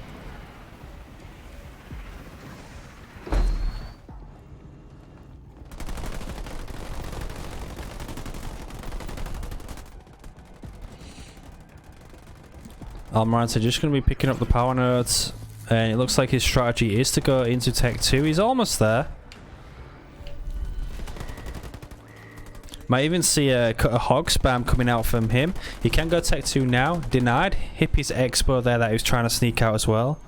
Almirante just going to be picking up the power nodes, and it looks like his strategy is to go into Tech 2. He's almost there. Might even see a hog spam coming out from him. He can go Tech 2 now. Denied. Hippy's expo there that he was trying to sneak out as well.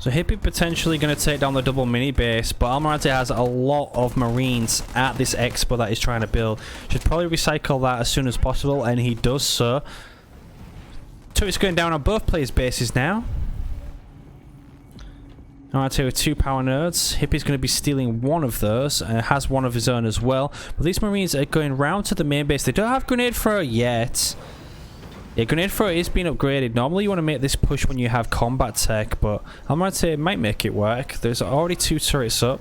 So Hippy potentially going to take down the double mini base, but Almirante has a lot of Marines at this expo that he's trying to build. Should probably recycle that as soon as possible, and he does so. Turret's going down on both players' bases now. Almirante with 2 power nodes. Hippy's going to be stealing one of those, and has one of his own as well. But these Marines are going round to the main base. They don't have grenade thrower yet. Yeah, grenade thrower is being upgraded. Normally you want to make this push when you have combat tech, but Almirante might make it work. There's already 2 turrets up.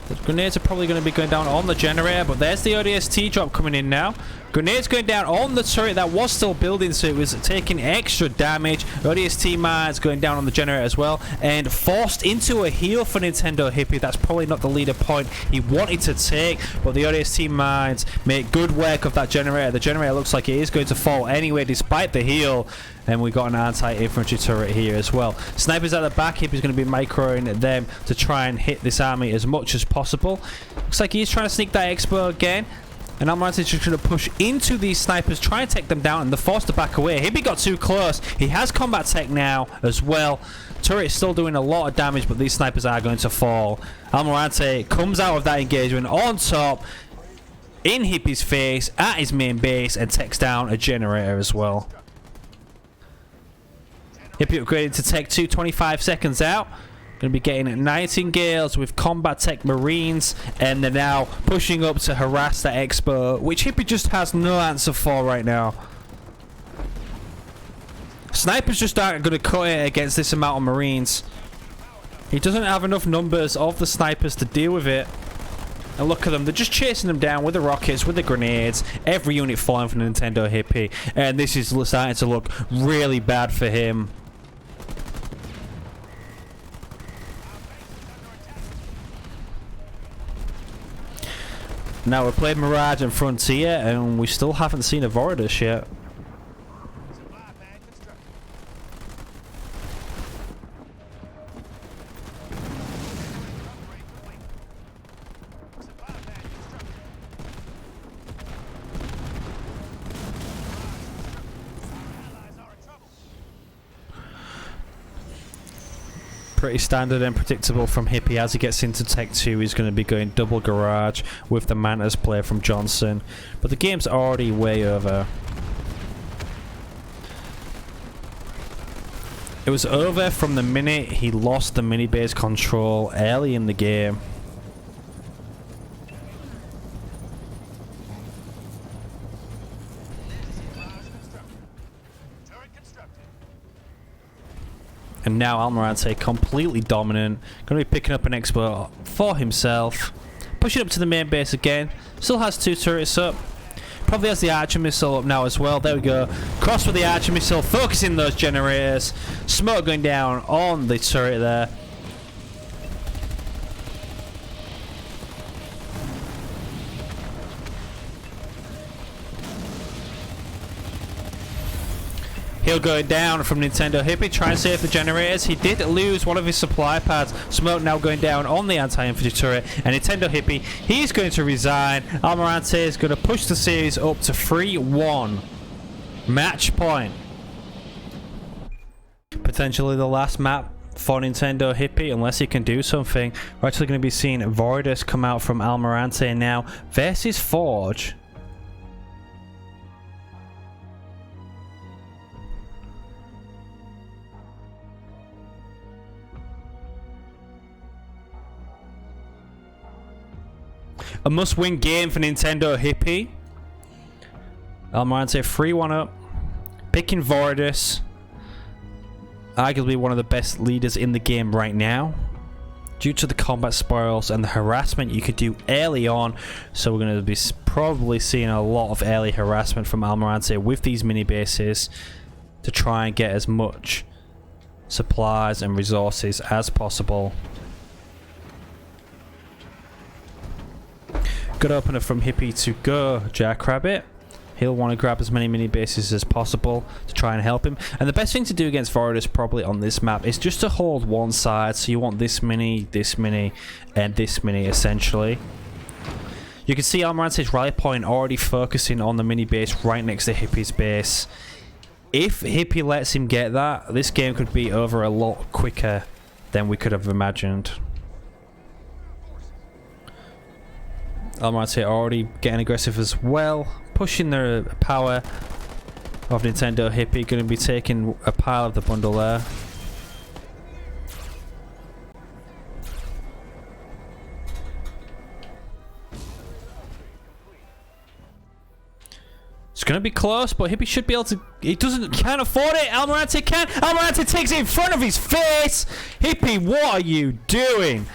The grenades are probably going to be going down on the generator, but there's the ODST drop coming in now. Grenades going down on the turret that was still building, so it was taking extra damage. ODST mines going down on the generator as well, and forced into a heal for Nintendo Hippy. That's probably not the leader point he wanted to take, but the ODST mines make good work of that generator. The generator looks like it is going to fall anyway, despite the heal. And we got an anti-infantry turret here as well. Snipers at the back. Hippy's going to be microing them to try and hit this army as much as possible. Looks like he's trying to sneak that expo again. And Almirante's just going to push into these snipers, try and take them down, and they're forced to back away. Hippy got too close. He has combat tech now as well. Turret is still doing a lot of damage, but these snipers are going to fall. Almirante comes out of that engagement on top, in Hippy's face, at his main base, and takes down a generator as well. Hippy upgraded to Tech 2, 25 seconds out. Going to be getting Nightingales with Combat Tech Marines, and they're now pushing up to harass that expo, which Hippy just has no answer for right now. Snipers just aren't going to cut it against this amount of Marines. He doesn't have enough numbers of the snipers to deal with it. And look at them, they're just chasing them down with the rockets, with the grenades, every unit falling from Nintendo Hippy, and this is starting to look really bad for him. Now, we've played Mirage and Frontier, and we still haven't seen a Voridus yet. Pretty standard and predictable from Hippy. As he gets into Tech 2, he's going to be going double garage with the Mantis play from Johnson. But the game's already way over. It was over from the minute he lost the mini base control early in the game. And now Almirante completely dominant. Going to be picking up an expert for himself. Pushing up to the main base again. Still has 2 turrets up. Probably has the Archer Missile up now as well. There we go. Cross with the Archer Missile. Focusing those generators. Smoke going down on the turret there. He'll go down from Nintendo Hippy, try and save the generators. He did lose one of his supply pads. Smoke now going down on the anti-infantry turret. And Nintendo Hippy, he's going to resign. Almirante is going to push the series up to 3-1. Match point. Potentially the last map for Nintendo Hippy unless he can do something. We're actually going to be seeing Voridus come out from Almirante now versus Forge. A must-win game for Nintendo Hippy. Almirante 3-1 up. Picking Voridus. Arguably one of the best leaders in the game right now. Due to the combat spoils and the harassment you could do early on. So we're going to be probably seeing a lot of early harassment from Almirante with these mini bases. To try and get as much supplies and resources as possible. Good opener from Hippy to go Jackrabbit. He'll want to grab as many mini bases as possible to try and help him. And the best thing to do against Voridus probably on this map is just to hold one side. So you want this mini, and this mini essentially. You can see Almirante's rally point already focusing on the mini base right next to Hippy's base. If Hippy lets him get that, this game could be over a lot quicker than we could have imagined. Almirante already getting aggressive as well. Pushing the power of Nintendo Hippy. Going to be taking a pile of the bundle there. It's going to be close, but Hippy should be able to... can't afford it. Almirante can. Almirante takes it in front of his face. Hippy, what are you doing?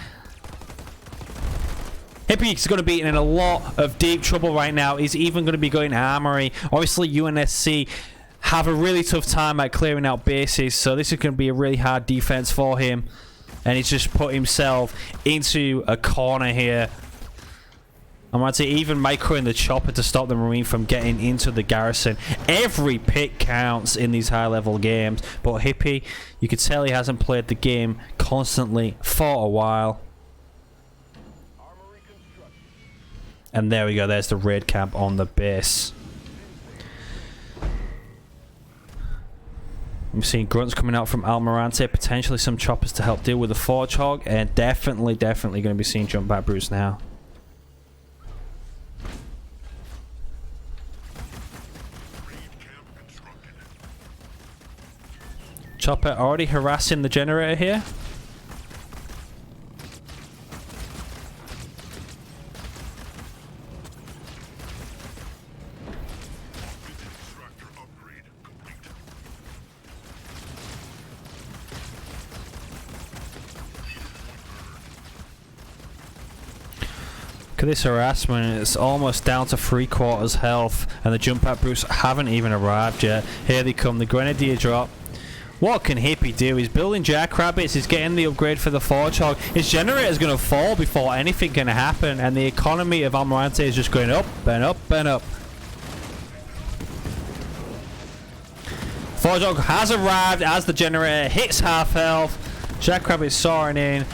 Hippy's going to be in a lot of deep trouble right now. He's even going to be going armory. Obviously, UNSC have a really tough time at clearing out bases, so this is going to be a really hard defense for him. And he's just put himself into a corner here. I'm going to say even microing the chopper to stop the Marine from getting into the garrison. Every pick counts in these high-level games. But Hippy, you could tell he hasn't played the game constantly for a while. And there we go, there's the raid camp on the base. I'm seeing grunts coming out from Almirante, potentially some choppers to help deal with the Forge Hog, and definitely going to be seeing jump back Bruce now. Chopper already harassing the generator here. Look at this harassment, it's almost down to 3/4 health and the jump at Bruce haven't even arrived yet. Here they come, the Grenadier drop. What can Hippy do? He's building Jackrabbits, he's getting the upgrade for the Forge Hog. His generator is going to fall before anything can happen, and the economy of Almirante is just going up and up and up. Forge Hog has arrived as the generator hits half health. Jackrabbit's soaring in.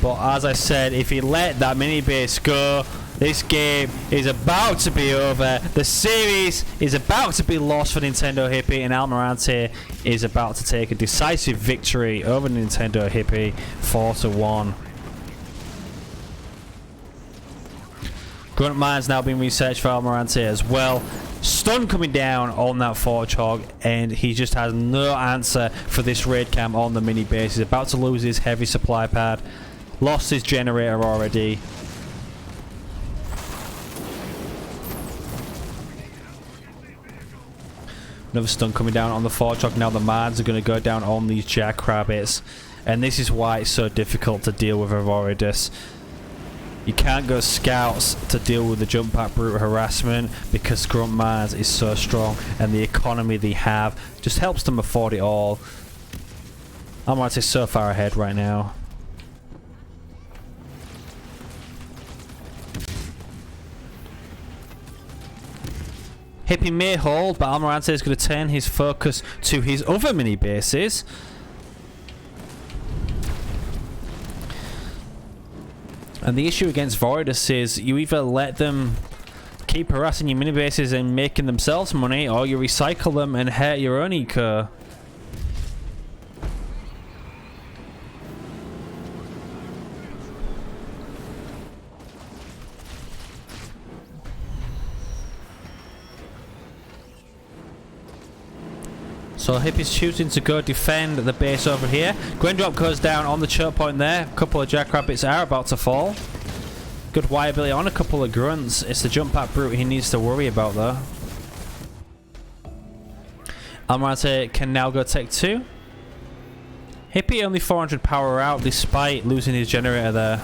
But as I said, if he let that mini base go, this game is about to be over. The series is about to be lost for Nintendo Hippy, and Almirante is about to take a decisive victory over Nintendo Hippy, 4-1. Grunt Mine's now been researched for Almirante as well. Stun coming down on that Forge Hog, and he just has no answer for this raid camp on the mini base. He's about to lose his heavy supply pad. Lost his generator already. Another stun coming down on the Forge Hog. Now the mines are going to go down on these Jackrabbits. And this is why it's so difficult to deal with Voridus. You can't go scouts to deal with the jump pack brute harassment because Grunt Mines is so strong, and the economy they have just helps them afford it all. Almirante is so far ahead right now. Hippy may hold, but Almirante is going to turn his focus to his other mini bases. And the issue against Voridus is you either let them keep harassing your mini bases and making themselves money, or you recycle them and hurt your own eco. So Hippy's choosing to go defend the base over here. Gwendrop goes down on the choke point there. A couple of jackrabbits are about to fall. Good viability on a couple of grunts. It's the jump pack brute he needs to worry about though. Almirante can now go take 2. Hippy only 400 power out despite losing his generator there.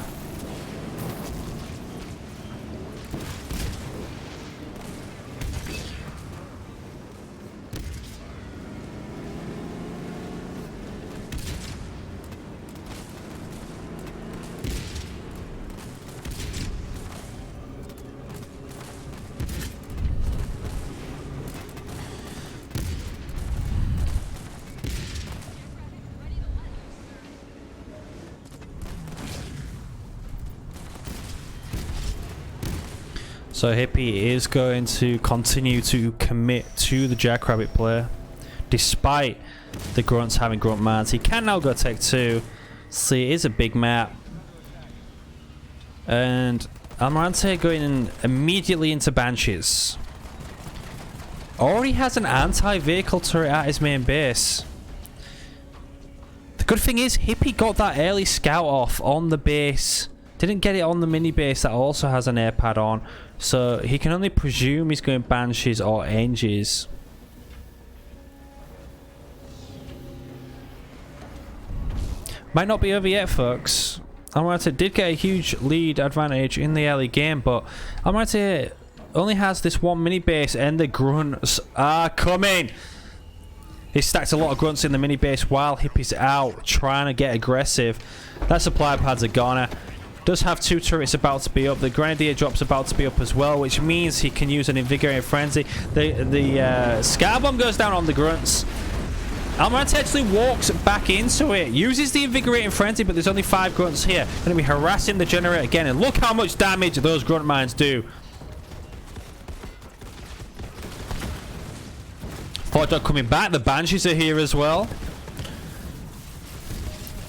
So Hippy is going to continue to commit to the jackrabbit play despite the grunts having grunt mans. He can now go take 2. See, it is a big map. And Almirante going in immediately into Banshees. Already has an anti-vehicle turret at his main base. The good thing is Hippy got that early scout off on the base. Didn't get it on the mini base that also has an air pad on. So he can only presume he's going Banshees or Anges. Might not be over yet, folks. Almirante did get a huge lead advantage in the early game, but Almirante only has this one mini base and the grunts are coming. He stacked a lot of grunts in the mini base while Hippy's out trying to get aggressive. That supply pad's a goner. Does have 2 turrets about to be up. The Grenadier drop's about to be up as well, which means he can use an Invigorating Frenzy. The Scar Bomb goes down on the grunts. Almirante actually walks back into it, uses the Invigorating Frenzy, but there's only 5 grunts here. Going to be harassing the generator again, and look how much damage those grunt mines do. Fordog coming back. The Banshees are here as well.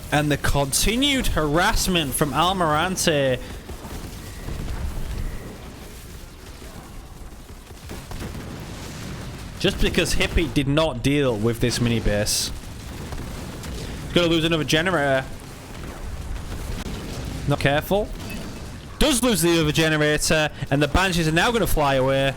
And the continued harassment from Almirante. Just because Hippy did not deal with this mini base. He's going to lose another generator. Not careful. Does lose the other generator. And the Banshees are now going to fly away.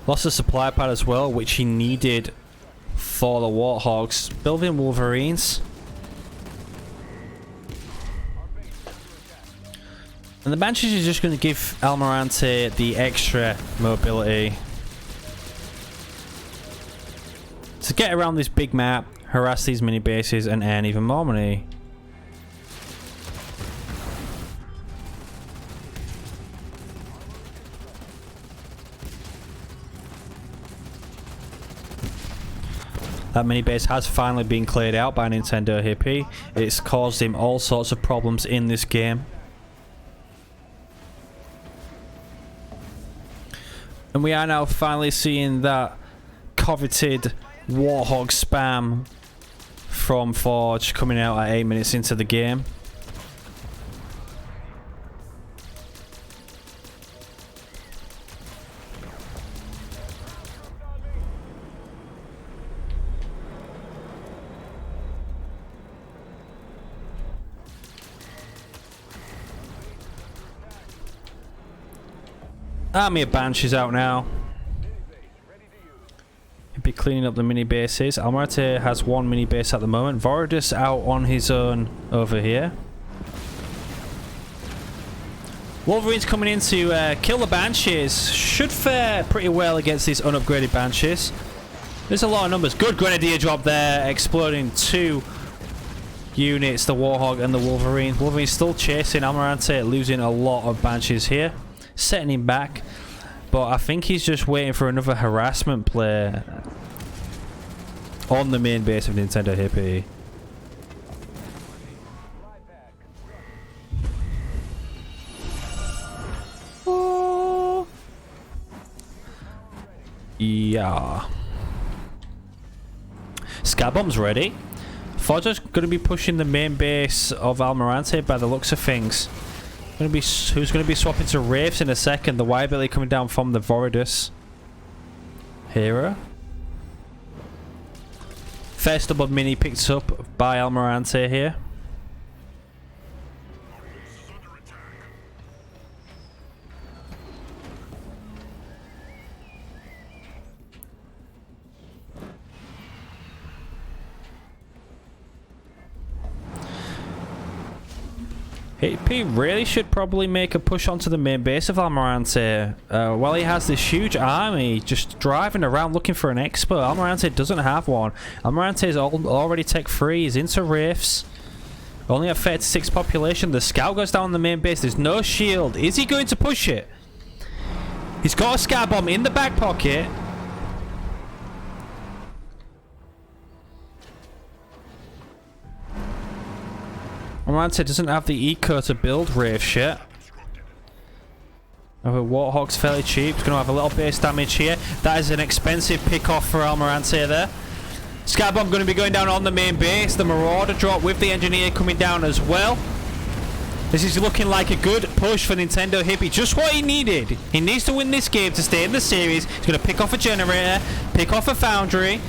Lost a supply pad as well, which he needed for the Warthogs. Building Wolverines. And the Banshees is just going to give Almirante the extra mobility to get around this big map, harass these mini bases, and earn even more money. That mini base has finally been cleared out by Nintendo Hippy. It's caused him all sorts of problems in this game. And we are now finally seeing that coveted Warthog spam from Forge coming out at 8 minutes into the game. Army of Banshees out now. He'll be cleaning up the mini bases. Almirante has 1 mini base at the moment. Vorodus out on his own over here. Wolverine's coming in to kill the Banshees. Should fare pretty well against these unupgraded Banshees. There's a lot of numbers. Good Grenadier drop there. Exploding 2 units, the Warhog and the Wolverine. Wolverine's still chasing Almirante, losing a lot of Banshees here. Setting him back, but I think he's just waiting for another harassment play on the main base of Nintendo Hippy. Oh. Yeah. Scar bomb's ready. Forger's going to be pushing the main base of Almirante by the looks of things. Who's going to be swapping to Wraiths in a second? The Y-Billy coming down from the Voridus. Hera. First double mini picked up by Almirante here. Hippy really should probably make a push onto the main base of Almirante. While he has this huge army just driving around looking for an expo, Almirante doesn't have one. Almirante is already tech free. He's into Rifts. Only at 36 population. The scout goes down the main base. There's no shield. Is he going to push it? He's got a scar bomb in the back pocket. Almirante doesn't have the eco to build Wraith yet. Oh, Warthog's fairly cheap. He's going to have a little base damage here. That is an expensive pick-off for Almirante there. Scarbomb going to be going down on the main base. The Marauder drop with the Engineer coming down as well. This is looking like a good push for Nintendo Hippy. Just what he needed. He needs to win this game to stay in the series. He's going to pick off a generator, pick off a foundry.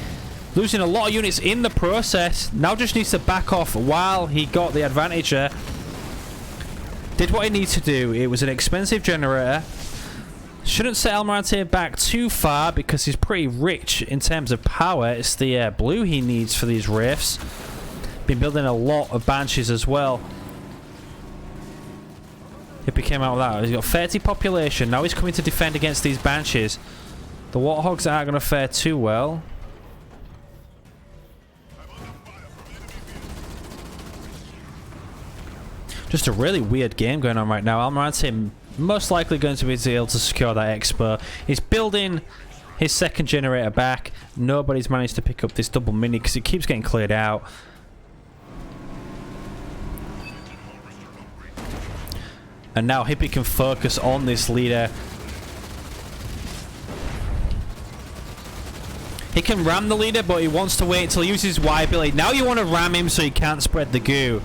Losing a lot of units in the process. Now just needs to back off while he got the advantage there. Did what he needs to do. It was an expensive generator. Shouldn't set Almirante back too far because he's pretty rich in terms of power. It's the blue he needs for these Wraiths. Been building a lot of Banshees as well. Hippy came out with that. He's got 30 population. Now he's coming to defend against these Banshees. The Warthogs aren't going to fare too well. Just a really weird game going on right now. Almirante most likely going to be able to secure that expo. He's building his second generator back. Nobody's managed to pick up this double mini because it keeps getting cleared out. And now Hippy can focus on this leader. He can ram the leader, but he wants to wait until he uses his Y-Billy. Now you want to ram him so he can't spread the goo.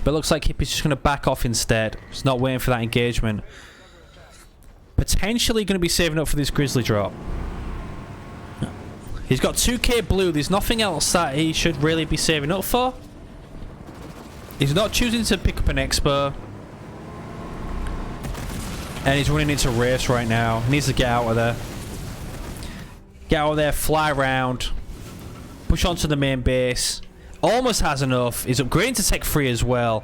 But it looks like Hippy's just going to back off instead. He's not waiting for that engagement. Potentially going to be saving up for this Grizzly drop. He's got 2k blue. There's nothing else that he should really be saving up for. He's not choosing to pick up an expo. And he's running into Wraiths right now. He needs to get out of there. Get out of there, fly around. Push onto the main base. Almost has enough. He's upgrading to Tech 3 as well.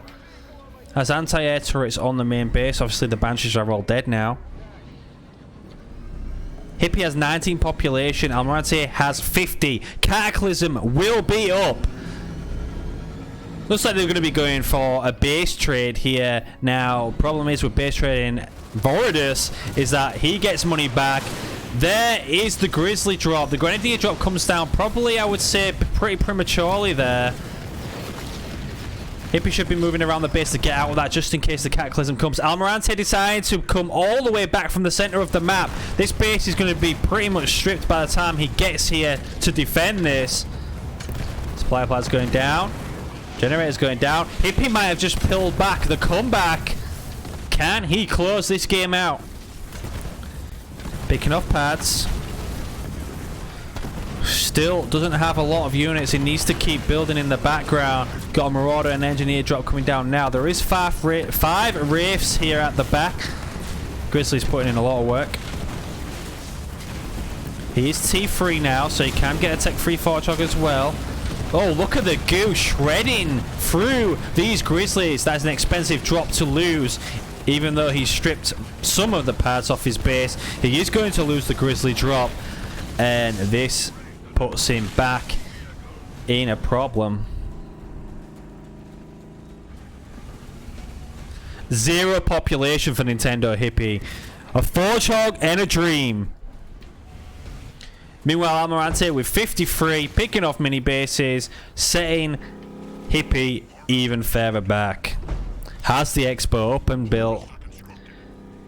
Has anti-air turrets on the main base. Obviously the Banshees are all dead now. Hippy has 19 population. Almirante has 50. Cataclysm will be up. Looks like they're going to be going for a base trade here. Now, problem is with base trading Voridus is that he gets money back. There is the Grizzly drop. The Grenadier drop comes down probably, I would say, pretty prematurely there. Hippy should be moving around the base to get out of that just in case the Cataclysm comes. Almirante decides to come all the way back from the center of the map. This base is going to be pretty much stripped by the time he gets here to defend this. Supply pad's going down. Generator's going down. Hippy might have just pulled back the comeback. Can he close this game out? Picking off pads. Still doesn't have a lot of units. He needs to keep building in the background. Got a Marauder and Engineer drop coming down now. There is five Wraiths here at the back. Grizzly's putting in a lot of work. He is T3 now, so he can get a Tech 3 Fortrog as well. Oh, look at the goo shredding through these Grizzlies. That's an expensive drop to lose. Even though he stripped some of the pads off his base, he is going to lose the Grizzly drop. And this puts him back in a problem. 0 population for Nintendo Hippy. A Fortrog and a dream. Meanwhile, Almirante with 53, picking off mini bases, setting Hippy even further back. Has the expo up and built.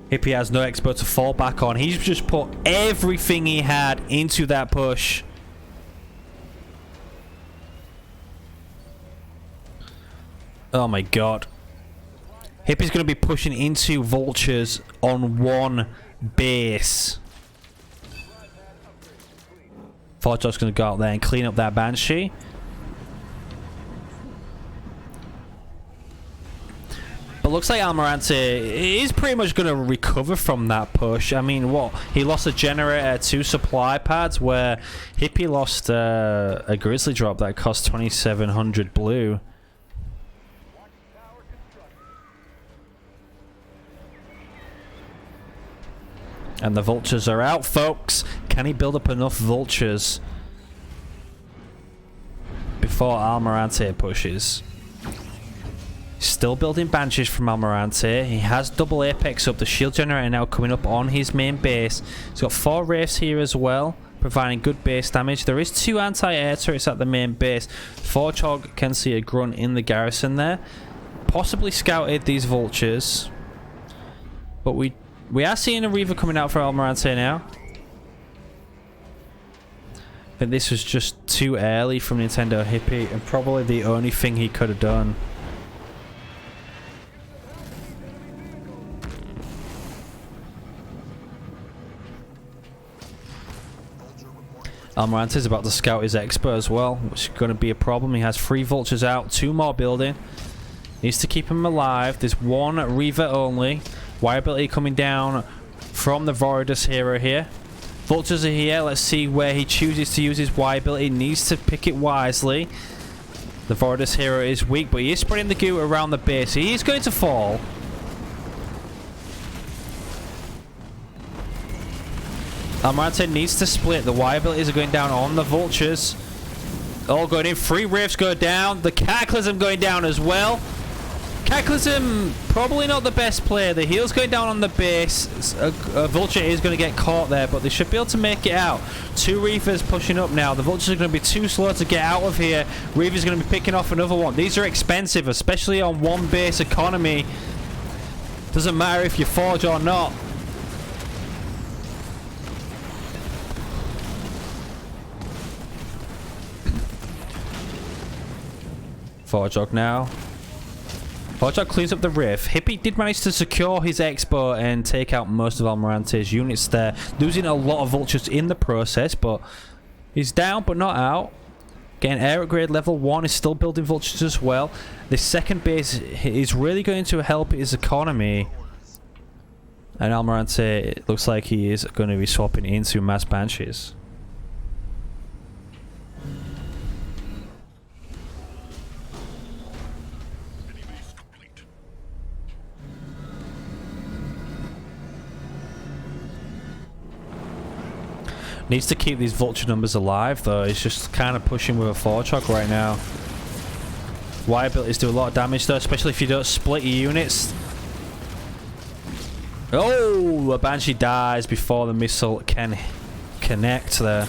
Hippy has no expert to fall back on. He's just put everything he had into that push. Oh my god. Hippy's going to be pushing into vultures on one base. Forge's going to go out there and clean up that Banshee. But looks like Almirante is pretty much going to recover from that push. I mean, what? He lost a generator, 2 supply pads, where Hippy lost a grizzly drop that cost 2,700 blue. And the vultures are out, folks. Can he build up enough vultures before Almirante pushes? Still building banshees from Almirante. He has double apex up. The shield generator now coming up on his main base. He's got 4 wraiths here as well, providing good base damage. There is 2 anti-air turrets at the main base. Forgehog can see a grunt in the garrison there. Possibly scouted these vultures. But we are seeing a Reaver coming out for Almirante now. I think this was just too early from Nintendo Hippy, and probably the only thing he could have done. Almirante is about to scout his expert as well, which is going to be a problem. He has 3 vultures out, 2 more building. Needs to keep him alive. There's 1 Reaver only. Wire ability coming down from the Voridus hero here. Vultures are here. Let's see where he chooses to use his wire ability. Needs to pick it wisely. The Voridus hero is weak, but he is spreading the goo around the base. He is going to fall. Almirante needs to split. The wire abilities are going down on the vultures. All going in. 3 rifts go down. The Cataclysm going down as well. Cataclysm, probably not the best player. The heal's going down on the base. A vulture is going to get caught there, but they should be able to make it out. 2 Reavers pushing up now. The vultures are going to be too slow to get out of here. Reaver's going to be picking off another one. These are expensive, especially on 1 base economy. Doesn't matter if you forge or not. Forgehog now. Forgehog cleans up the rift. Hippy did manage to secure his expo and take out most of Almirante's units there, losing a lot of vultures in the process, but he's down but not out. Getting air upgrade level 1, is still building vultures as well. This second base is really going to help his economy. And Almirante, it looks like he is going to be swapping into mass banshees. Needs to keep these vulture numbers alive though. He's just kind of pushing with a Forgehog right now. Wire abilities do a lot of damage though, especially if you don't split your units. Oh, a Banshee dies before the missile can connect there.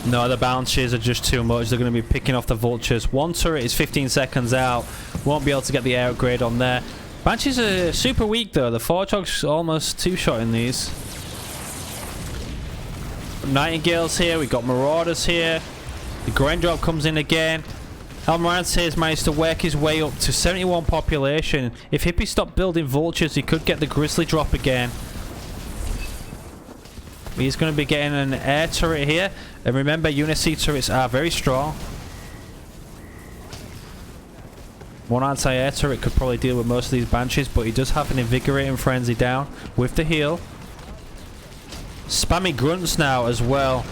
No, the Banshees are just too much. They're going to be picking off the vultures. 1 turret is 15 seconds out. Won't be able to get the air upgrade on there. Banshees are super weak though. The Forgehog's almost 2-shotting these. Nightingales here. We've got Marauders here. The Grain Drop comes in again. Almirante has managed to work his way up to 71 population. If Hippy stopped building vultures, he could get the Grizzly Drop again. He's going to be getting an air turret here. And remember, Unic turrets are very strong. 1 anti-air turret could probably deal with most of these Banshees, but he does have an Invigorating Frenzy down with the heal. Spammy Grunts now as well.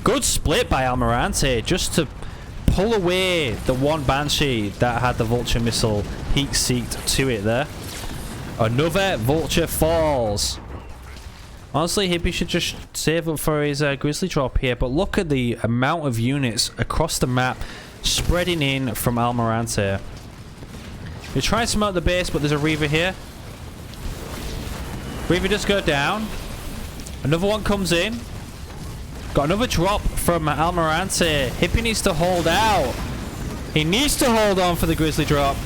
Good split by Almirante, just to pull away the 1 Banshee that had the Vulture missile heat-seeked to it there. Another Vulture falls. Honestly, Hippy should just save up for his Grizzly Drop here, but look at the amount of units across the map spreading in from Almirante. They try to smoke the base, but there's a Reaver here. Reaver does go down. Another one comes in. Got another drop from Almirante. Hippy needs to hold out. He needs to hold on for the Grizzly drop.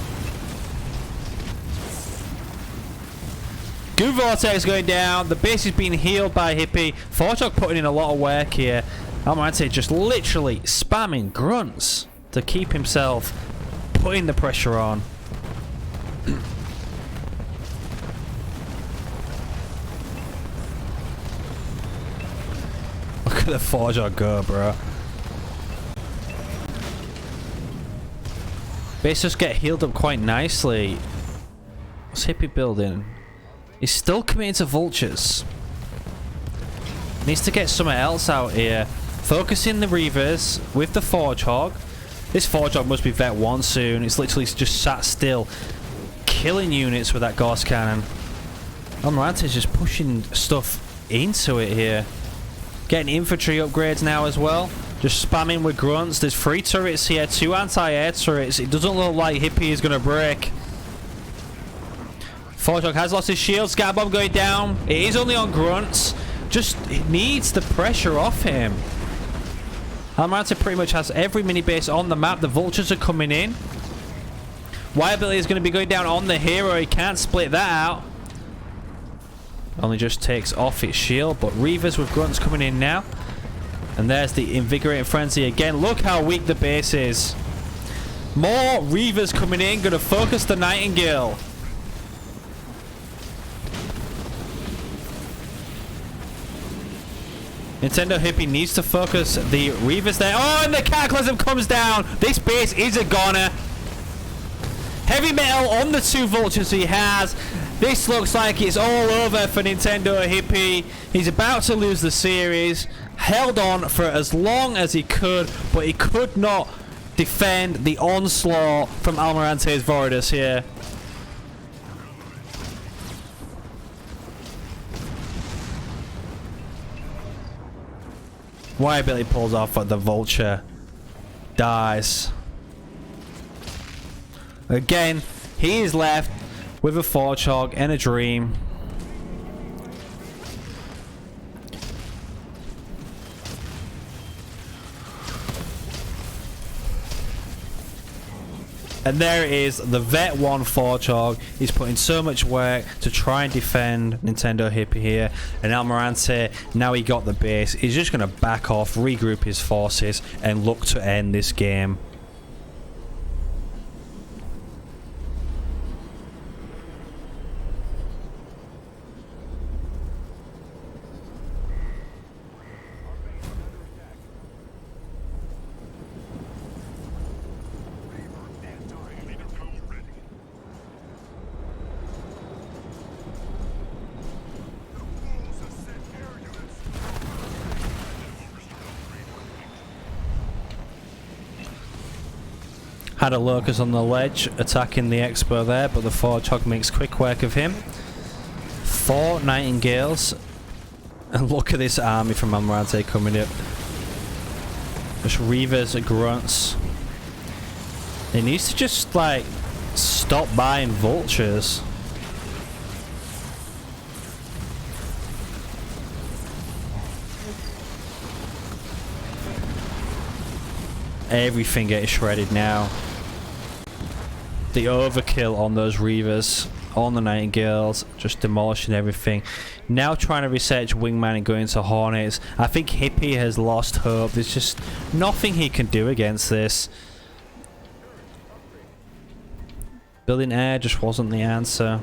Goo Vortex going down. The base is being healed by Hippy. Forjog putting in a lot of work here. Almirante just literally spamming grunts to keep himself putting the pressure on. Look at the Forjog go, bro. Base just get healed up quite nicely. What's Hippy building? He's still committed to vultures. Needs to get something else out here. Focusing the Reavers with the Forjog. This Forjog must be Vet 1 soon. It's literally just sat still, killing units with that Gauss Cannon. Almirante's just pushing stuff into it here. Getting infantry upgrades now as well. Just spamming with grunts. There's 3 turrets here, 2 anti-air turrets. It doesn't look like Hippy is going to break. Forjog has lost his shield. Scatterbomb going down. It is only on grunts. Just needs the pressure off him. Almirante pretty much has every mini base on the map. The vultures are coming in. Viability is going to be going down on the hero. He can't split that out. Only just takes off its shield. But Reavers with grunts coming in now. And there's the Invigorating Frenzy again. Look how weak the base is. More Reavers coming in. Going to focus the Nightingale. Nintendo Hippy needs to focus the Reavers there. Oh, and the Cataclysm comes down. This base is a goner. Heavy metal on the 2 vultures he has. This looks like it's all over for Nintendo Hippy. He's about to lose the series. Held on for as long as he could, but he could not defend the onslaught from Almirante's Voridus here. Viability pulls off, but the vulture dies. Again, he is left with a Forjog and a Dream. And there it is, the Vet 1 Forjog. He's putting so much work to try and defend Nintendo Hippy here. And Almirante, now he got the base, he's just going to back off, regroup his forces, and look to end this game. Had a Locust on the ledge attacking the Expo there, but the Forjog makes quick work of him. 4 Nightingales. And look at this army from Almirante coming up. Just Reavers, grunts. He needs to just like stop buying vultures. Everything gets shredded now. The overkill on those Reavers, on the Nightingales, just demolishing everything. Now trying to research Wingman and go into Hornets. I think Hippy has lost hope. There's just nothing he can do against this. Building air just wasn't the answer.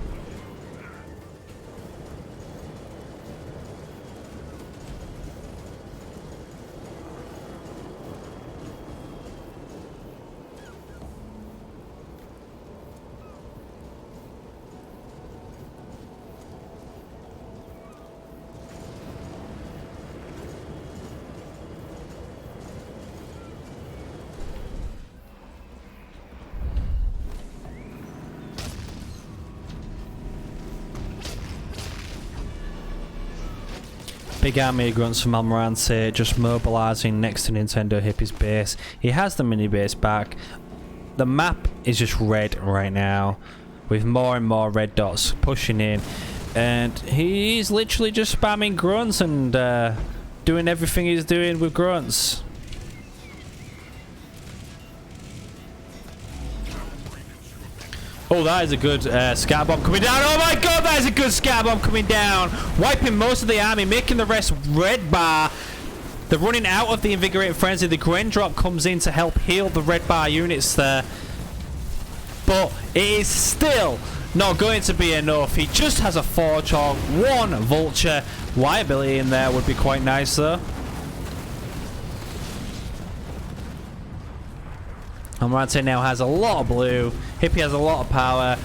Big army of grunts from Almirante just mobilizing next to Nintendo Hippy's base. He has the mini base back. The map is just red right now with more and more red dots pushing in, and he's literally just spamming grunts and doing everything he's doing with grunts. Oh, that is a good scatter bomb coming down. Oh my god, that is a good scatter bomb coming down. Wiping most of the army, making the rest red bar. They're running out of the Invigorating Frenzy. The Gren drop comes in to help heal the red bar units there. But it is still not going to be enough. He just has a Forge Hog, 1 Vulture. Liability in there would be quite nice though. Almirante now has a lot of blue. Hippy has a lot of power.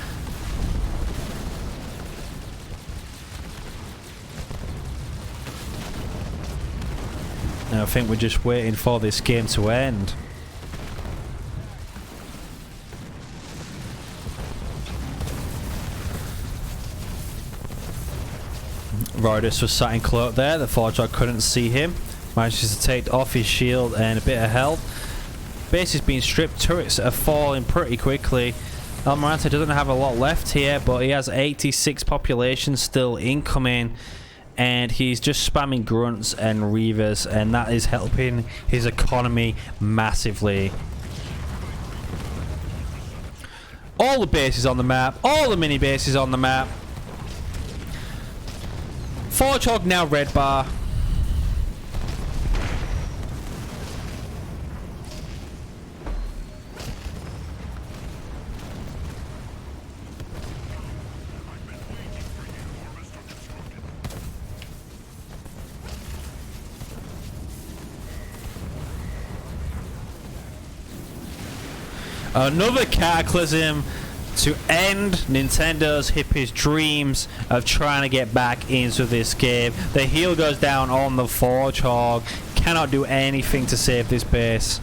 Now I think we're just waiting for this game to end. Rodus was sat in cloak there. The Forge Hog couldn't see him. Manages to take off his shield and a bit of health. Base is being stripped. Turrets are falling pretty quickly. Almirante doesn't have a lot left here, but he has 86 population still incoming. And he's just spamming grunts and reavers, and that is helping his economy massively. All the bases on the map. All the mini bases on the map. Forge Hog now red bar. Another cataclysm to end Nintendo's Hippy's dreams of trying to get back into this game. The heal goes down on the Forge Hog. Cannot do anything to save this base.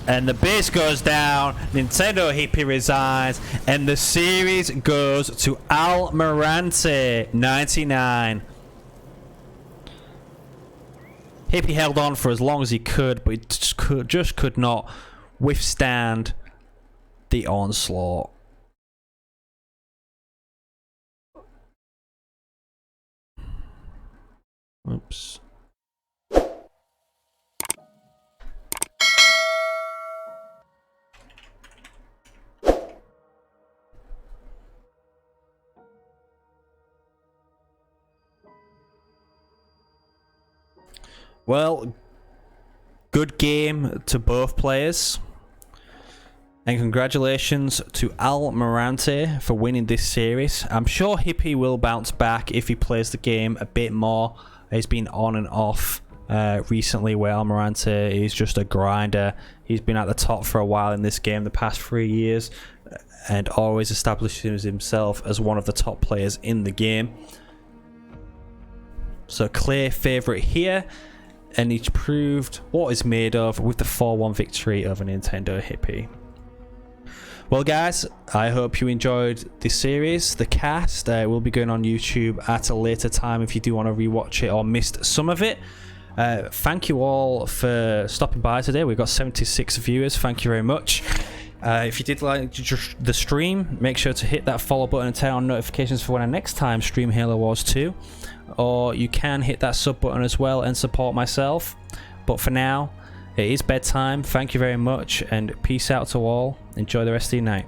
And the base goes down. Nintendo Hippy resigns. And the series goes to Almirante 99. Hippy held on for as long as he could, but he just could not withstand the onslaught. Oops. Well, good game to both players. And congratulations to Almirante for winning this series. I'm sure Hippy will bounce back if he plays the game a bit more. He's been on and off recently, where Almirante is just a grinder. He's been at the top for a while in this game the past 3 years, and always establishes himself as one of the top players in the game. So clear favourite here. And he's proved what he's made of with the 4-1 victory over Nintendo Hippy. Well guys, I hope you enjoyed this series. The cast will be going on YouTube at a later time if you do want to rewatch it or missed some of it. Thank you all for stopping by today. We've got 76 viewers. Thank you very much. If you did like the stream, make sure to hit that follow button and turn on notifications for when I next time stream Halo Wars 2. Or you can hit that sub button as well and support myself. But for now, it is bedtime. Thank you very much, and peace out to all. Enjoy the rest of your night.